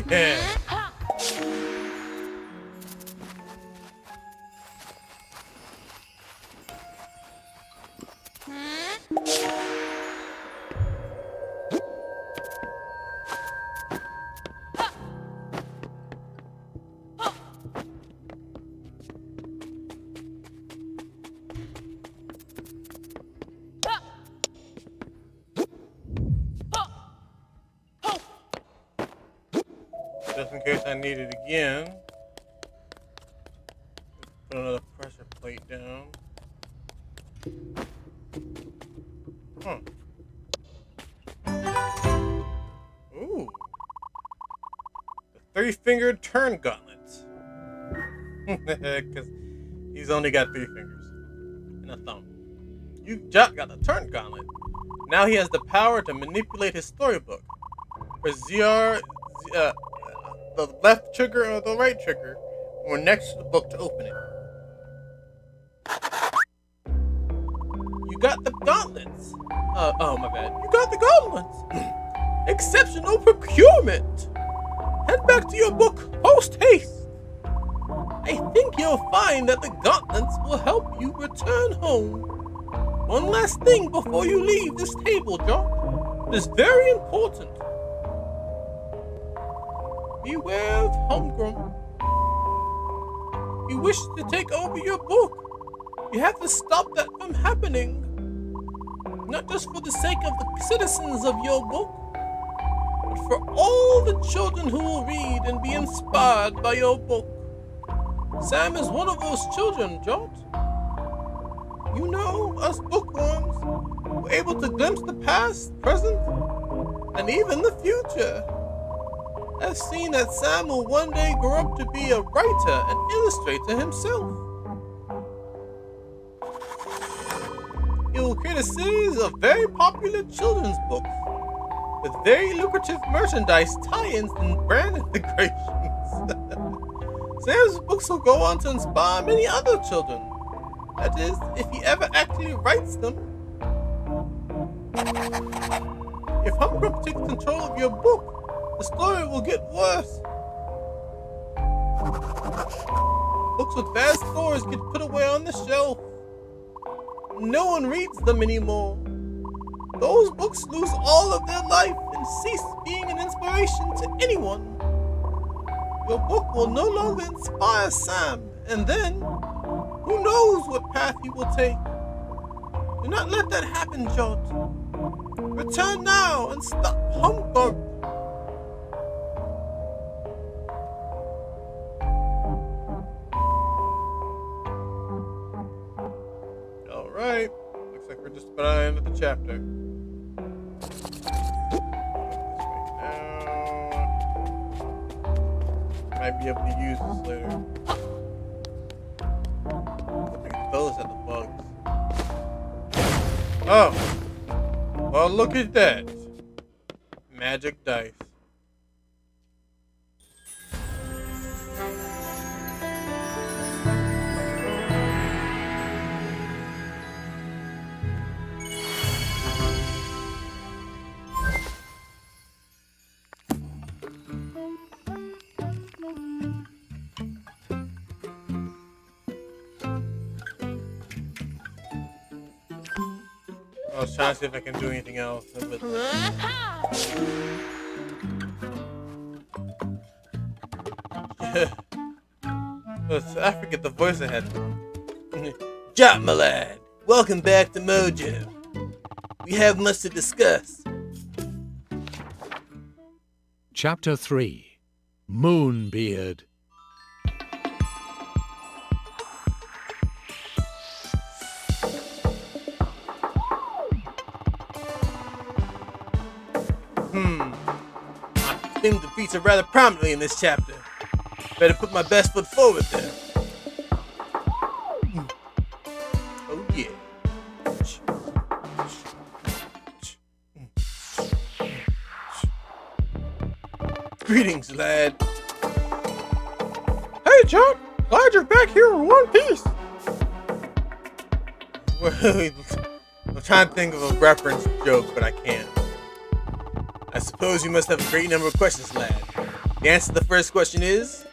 Yeah. Just in case I need it again. Put another pressure plate down. Huh. Ooh. The three-fingered turn gauntlet. Because he's only got 3 fingers. And a thumb. Jot got the turn gauntlet. Now he has the power to manipulate his storybook. For ZR... the left trigger or the right trigger, or next to the book to open it. You got the gauntlets. Oh my bad. You got the gauntlets. Exceptional procurement! Head back to your book post-haste! I think you'll find that the gauntlets will help you return home. One last thing before you leave this table, John. It is very important. Beware of Humgrum. If you wish to take over your book, you have to stop that from happening. Not just for the sake of the citizens of your book, but for all the children who will read and be inspired by your book. Sam is one of those children, Jot. You know, us bookworms were able to glimpse the past, present, and even the future. I've seen that Sam will one day grow up to be a writer and illustrator himself. He will create a series of very popular children's books with very lucrative merchandise tie-ins and brand integrations. Sam's books will go on to inspire many other children. That is, if he ever actually writes them. If Humgrum takes control of your book, the story will get worse. Books with bad stories get put away on the shelf. No one reads them anymore. Those books lose all of their life and cease being an inspiration to anyone. Your book will no longer inspire Sam, and then, who knows what path he will take. Do not let that happen, Jot. Return now and stop Humgrum. Alright, looks like we're just about at the end of the chapter. Might be able to use this later. I think those are the bugs. Oh! Well, look at that. Magic dice. I was trying to see if I can do anything else with I forget the voice I had. Jot, my lad, welcome back to Mojo. We have much to discuss. Chapter 3 Moonbeard. My theme feature rather prominently in this chapter. Better put my best foot forward there. Oh yeah. Greetings, lad. Hey, John. Glad you're back here in one piece. I'm trying to think of a reference joke, but I can't. I suppose you must have a great number of questions, lad. The answer to the first question is,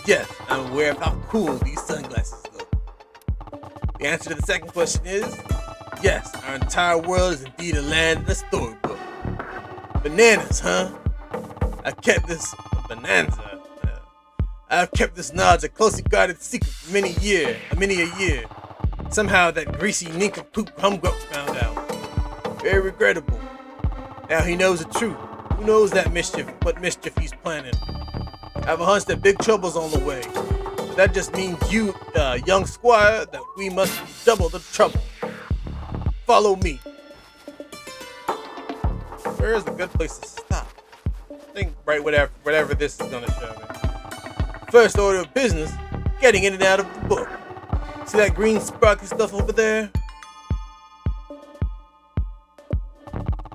yes, I'm aware of how cool these sunglasses look. The answer to the second question is, yes, our entire world is indeed a land in a storybook. Bananas, huh? I've kept this knowledge a closely guarded secret for many a year. Somehow that greasy nincompoop Humgrum found out. Very regrettable. Now he knows the truth. Who knows what mischief he's planning? I have a hunch that big trouble's on the way. But that just means you, young squire, that we must double the trouble. Follow me. Where is a good place to stop? I think right whatever this is gonna show me. First order of business, getting in and out of the book. See that green sparkly stuff over there?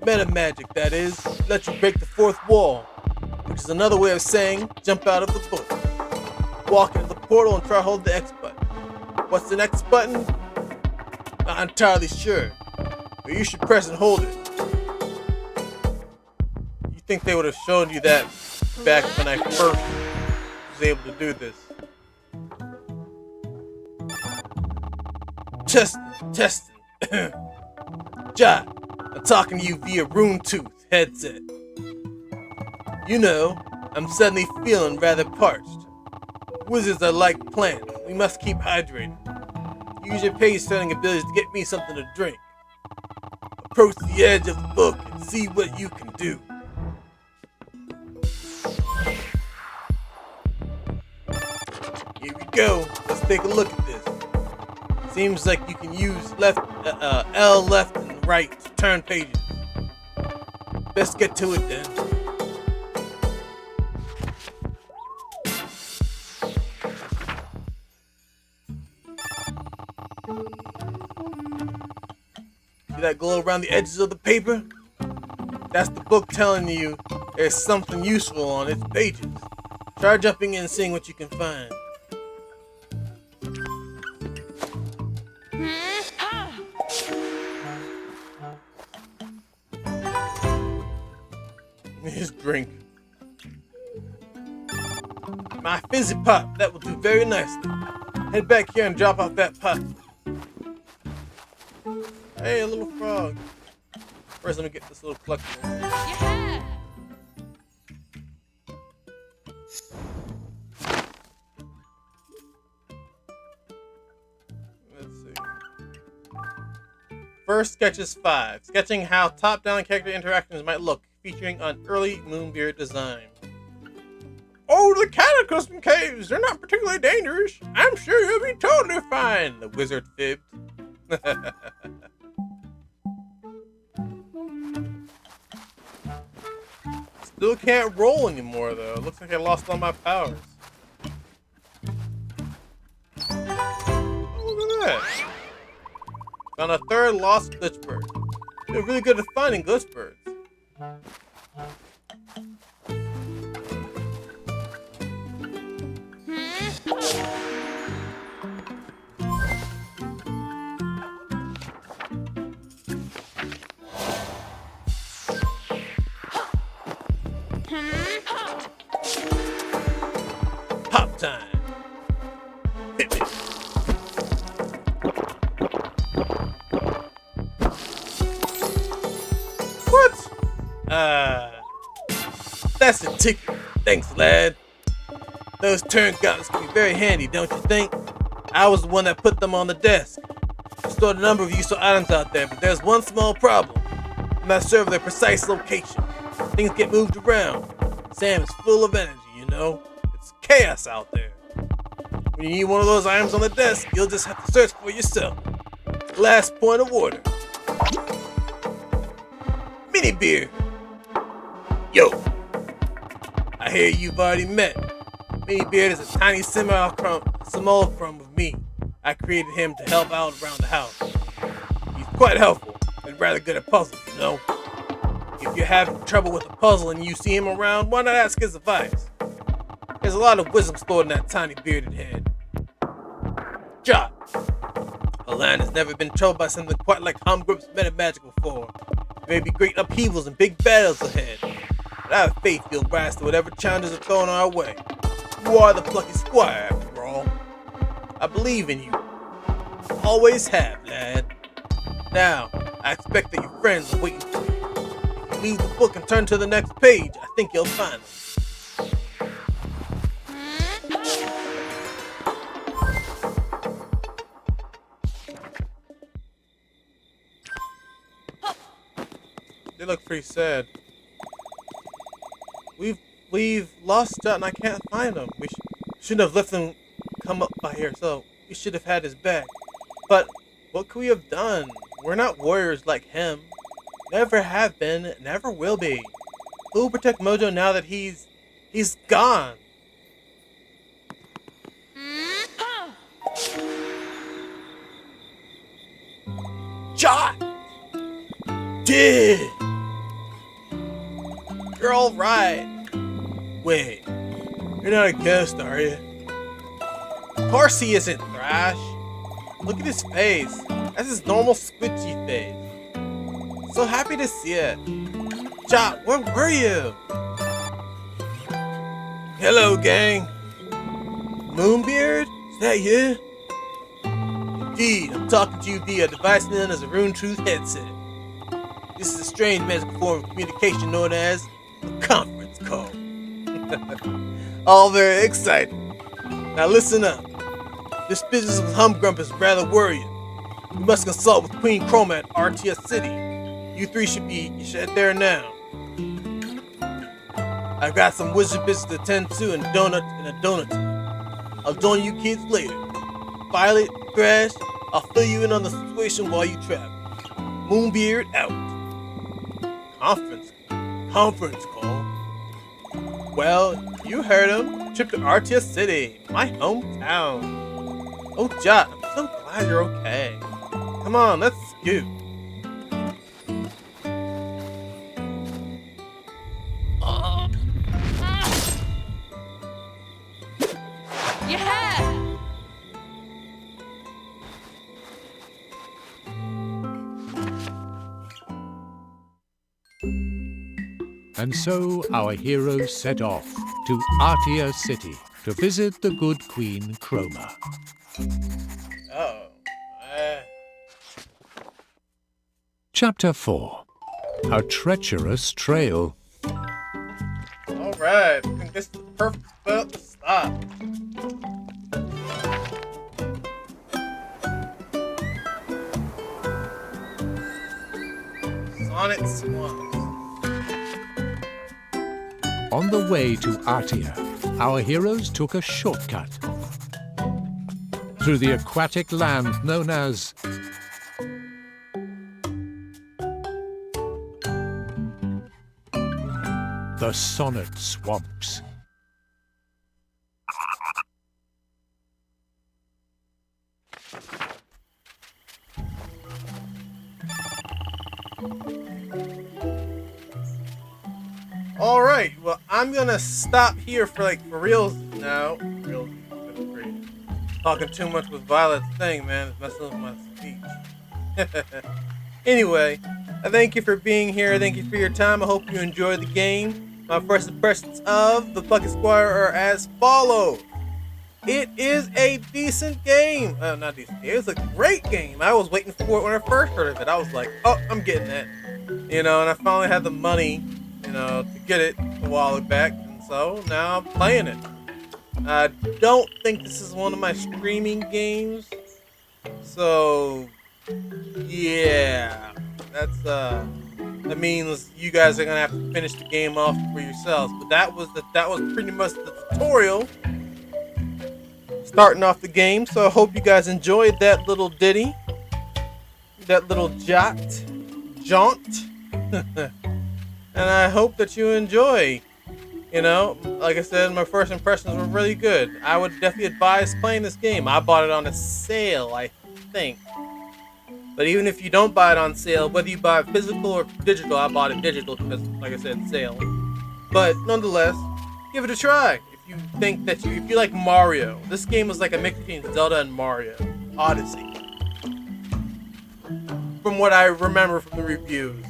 Meta magic, that is, lets you break the fourth wall, which is another way of saying jump out of the book. Walk into the portal and try to hold the X button. What's the next button? Not entirely sure, but you should press and hold it. think they would have shown you that back when I first was able to do this. Testing. Jot, I'm talking to you via Rune Tooth headset. You know, I'm suddenly feeling rather parched. Wizards are like plants. We must keep hydrated. Use your page-turning abilities to get me something to drink. Approach the edge of the book and see what you can do. Here we go. Let's take a look at this. Seems like you can use L left and right to turn pages. Best get to it then. See that glow around the edges of the paper? That's the book telling you there's something useful on its pages. Try jumping in and seeing what you can find. Here's drink. My fizzy pop, that will do very nicely. Head back here and drop off that pot. Hey, a little frog. First, let me get this little Plucky. Yeah! Let's see. First sketch is 5. Sketching how top-down character interactions might look, featuring an early Moonbeard design. Oh, the cataclysm caves! They're not particularly dangerous. I'm sure you'll be totally fine, the wizard fibbed. Still can't roll anymore, though. Looks like I lost all my powers. Oh, look at that. Found a third lost glitch bird. They're really good at finding glitch birds. Pop time. Hit me. What? That's a ticket. Thanks, lad. Those turn gauntlets can be very handy, don't you think? I was the one that put them on the desk. I stored a number of useful items out there, but there's one small problem. I'm not sure of their precise location. Things get moved around. Sam is full of energy, you know? It's chaos out there. When you need one of those items on the desk, you'll just have to search for yourself. Last point of order. Mini beer. Yo. I hear you've already met. Mini Beard is a tiny simulacrum of me. I created him to help out around the house. He's quite helpful and rather good at puzzles, you know? If you're having trouble with a puzzle and you see him around, why not ask his advice? There's a lot of wisdom stored in that tiny bearded head. Jot. A land has never been troubled by something quite like Humgrup's metamagic before. There may be great upheavals and big battles ahead, but I have faith you'll rise to whatever challenges are thrown our way. You are the Plucky Squire, after all. I believe in you. Always have, lad. Now, I expect that your friends are waiting for you. If you leave the book and turn to the next page, I think you'll find them. They look pretty sad. We've lost Jot and I can't find him. We shouldn't have let him come up by here, so we should have had his back. But what could we have done? We're not warriors like him. Never have been, never will be. Who will protect Mojo now that he's gone? Jot! Did! You're alright. Wait, you're not a ghost, are you? Of course he isn't, Thrash. Look at his face. That's his normal squidgy face. So happy to see it. Chop, where were you? Hello, gang. Moonbeard? Is that you? Indeed, I'm talking to you via a device known as a Rune Truth headset. This is a strange magical form of communication known as a conference call. All very exciting. Now listen up. This business with Humgrump is rather worrying. We must consult with Queen Chroma at RTS City. You three should head there now. I've got some wizard business to attend to and a donut. I'll join you kids later. Violet, Thrash, I'll fill you in on the situation while you travel. Moonbeard out. Conference call? Well, you heard him. Trip to RTS City, my hometown. Oh, Jot, I'm so glad you're okay. Come on, let's scoot. Yeah! And so our heroes set off to Artia City to visit the good Queen Chroma. Oh. Chapter 4. A Treacherous Trail. Alright, I think this is the perfect spot to stop. Sonnet Swamps. On the way to Artia, our heroes took a shortcut through the aquatic land known as the Sonnet Swamps. Alright, well, I'm gonna stop here for reals now. Reals, talking too much with Violet's thing, man. It's messing with my speech. Anyway, I thank you for being here. Thank you for your time. I hope you enjoyed the game. My first impressions of the Plucky Squire are as follows. It is a decent game. Not decent. It was a great game. I was waiting for it when I first heard of it. I was like, oh, I'm getting it. And I finally had the money, to get it a while back. And so now I'm playing it. I don't think this is one of my streaming games. So, yeah. That means you guys are gonna have to finish the game off for yourselves. But that was pretty much the tutorial. Starting off the game, so I hope you guys enjoyed that little ditty. That little jaunt. And I hope that you enjoy. Like I said, my first impressions were really good. I would definitely advise playing this game. I bought it on a sale, I think. But even if you don't buy it on sale, whether you buy it physical or digital, I bought it digital because, like I said, sale. But nonetheless, give it a try. If you like Mario, this game was like a mix between Zelda and Mario Odyssey. From what I remember from the reviews.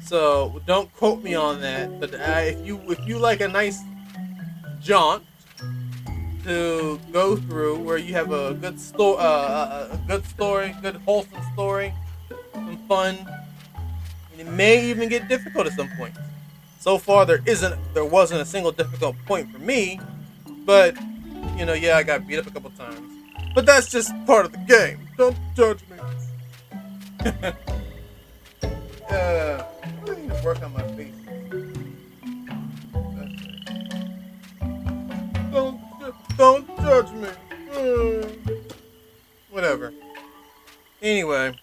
So don't quote me on that. But if you like a nice jaunt to go through, where you have a good good wholesome story, some fun, and it may even get difficult at some point. So far, there wasn't a single difficult point for me, but I got beat up a couple times. But that's just part of the game. Don't judge me. I need to work on my face. Don't judge me. Whatever. Anyway,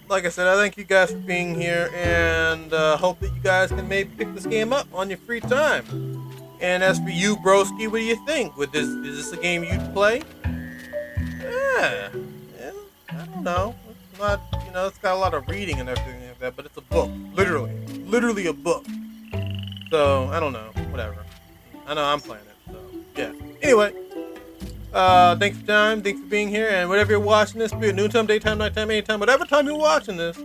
like I said, I thank you guys for being here, and hope that you guys can maybe pick this game up on your free time. And as for you, broski, what do you think? Is this a game you'd play? Yeah, I don't know. It's not, it's got a lot of reading and everything like that, but it's a book, literally a book. So I don't know, whatever. I know I'm playing it, so yeah. Anyway, thanks for time, thanks for being here, and whatever you're watching this, be it noontime, daytime, nighttime, anytime, whatever time you're watching this,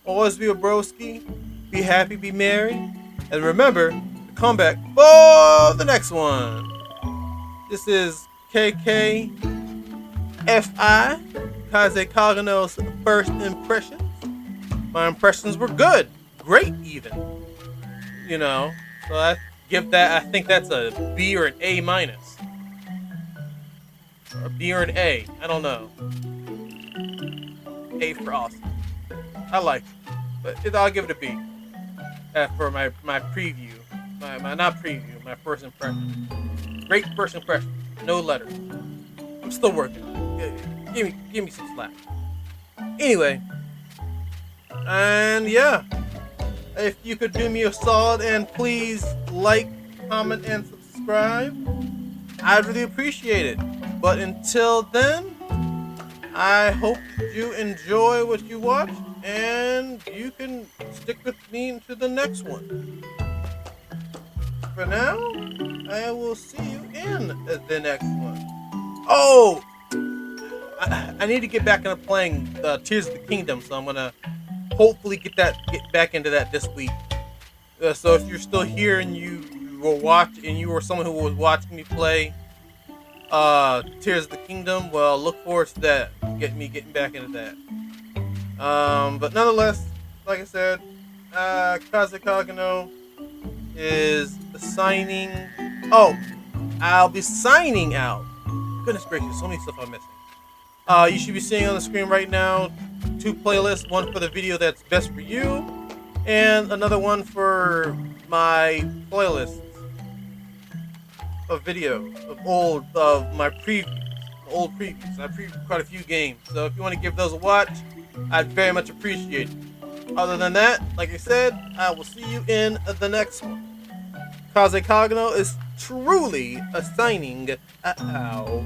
always be a broski, be happy, be merry, and remember to come back for the next one. This is K.K.F.I, Kaze Kagano's first impressions. My impressions were good, great even. You know, so I give that. I think that's a B or an A minus, or a B or an A. I don't know. A for awesome. I like it, but I'll give it a B. For my preview, my not preview, my first impression. Great first impression. No letters. I'm still working. Give me some slack. Anyway, and yeah, if you could do me a solid and please like, comment, and subscribe, I'd really appreciate it. But until then, I hope you enjoy what you watch and you can stick with me into the next one. For now, I will see you in the next one. Oh! I need to get back into playing Tears of the Kingdom, so I'm gonna hopefully get back into that this week. So if you're still here and you were someone who was watching me play Tears of the Kingdom, well, look forward to that. Getting back into that. But nonetheless, like I said, Kaze Kagano is signing. Oh, I'll be signing out. Goodness gracious, so many stuff I'm missing. You should be seeing on the screen right now 2 playlists, one for the video that's best for you, and another one for my playlists of video of my old previews. I previewed quite a few games, so if you want to give those a watch, I'd very much appreciate it. Other than that, like I said, I will see you in the next one. Kaze Kagano is truly signing out.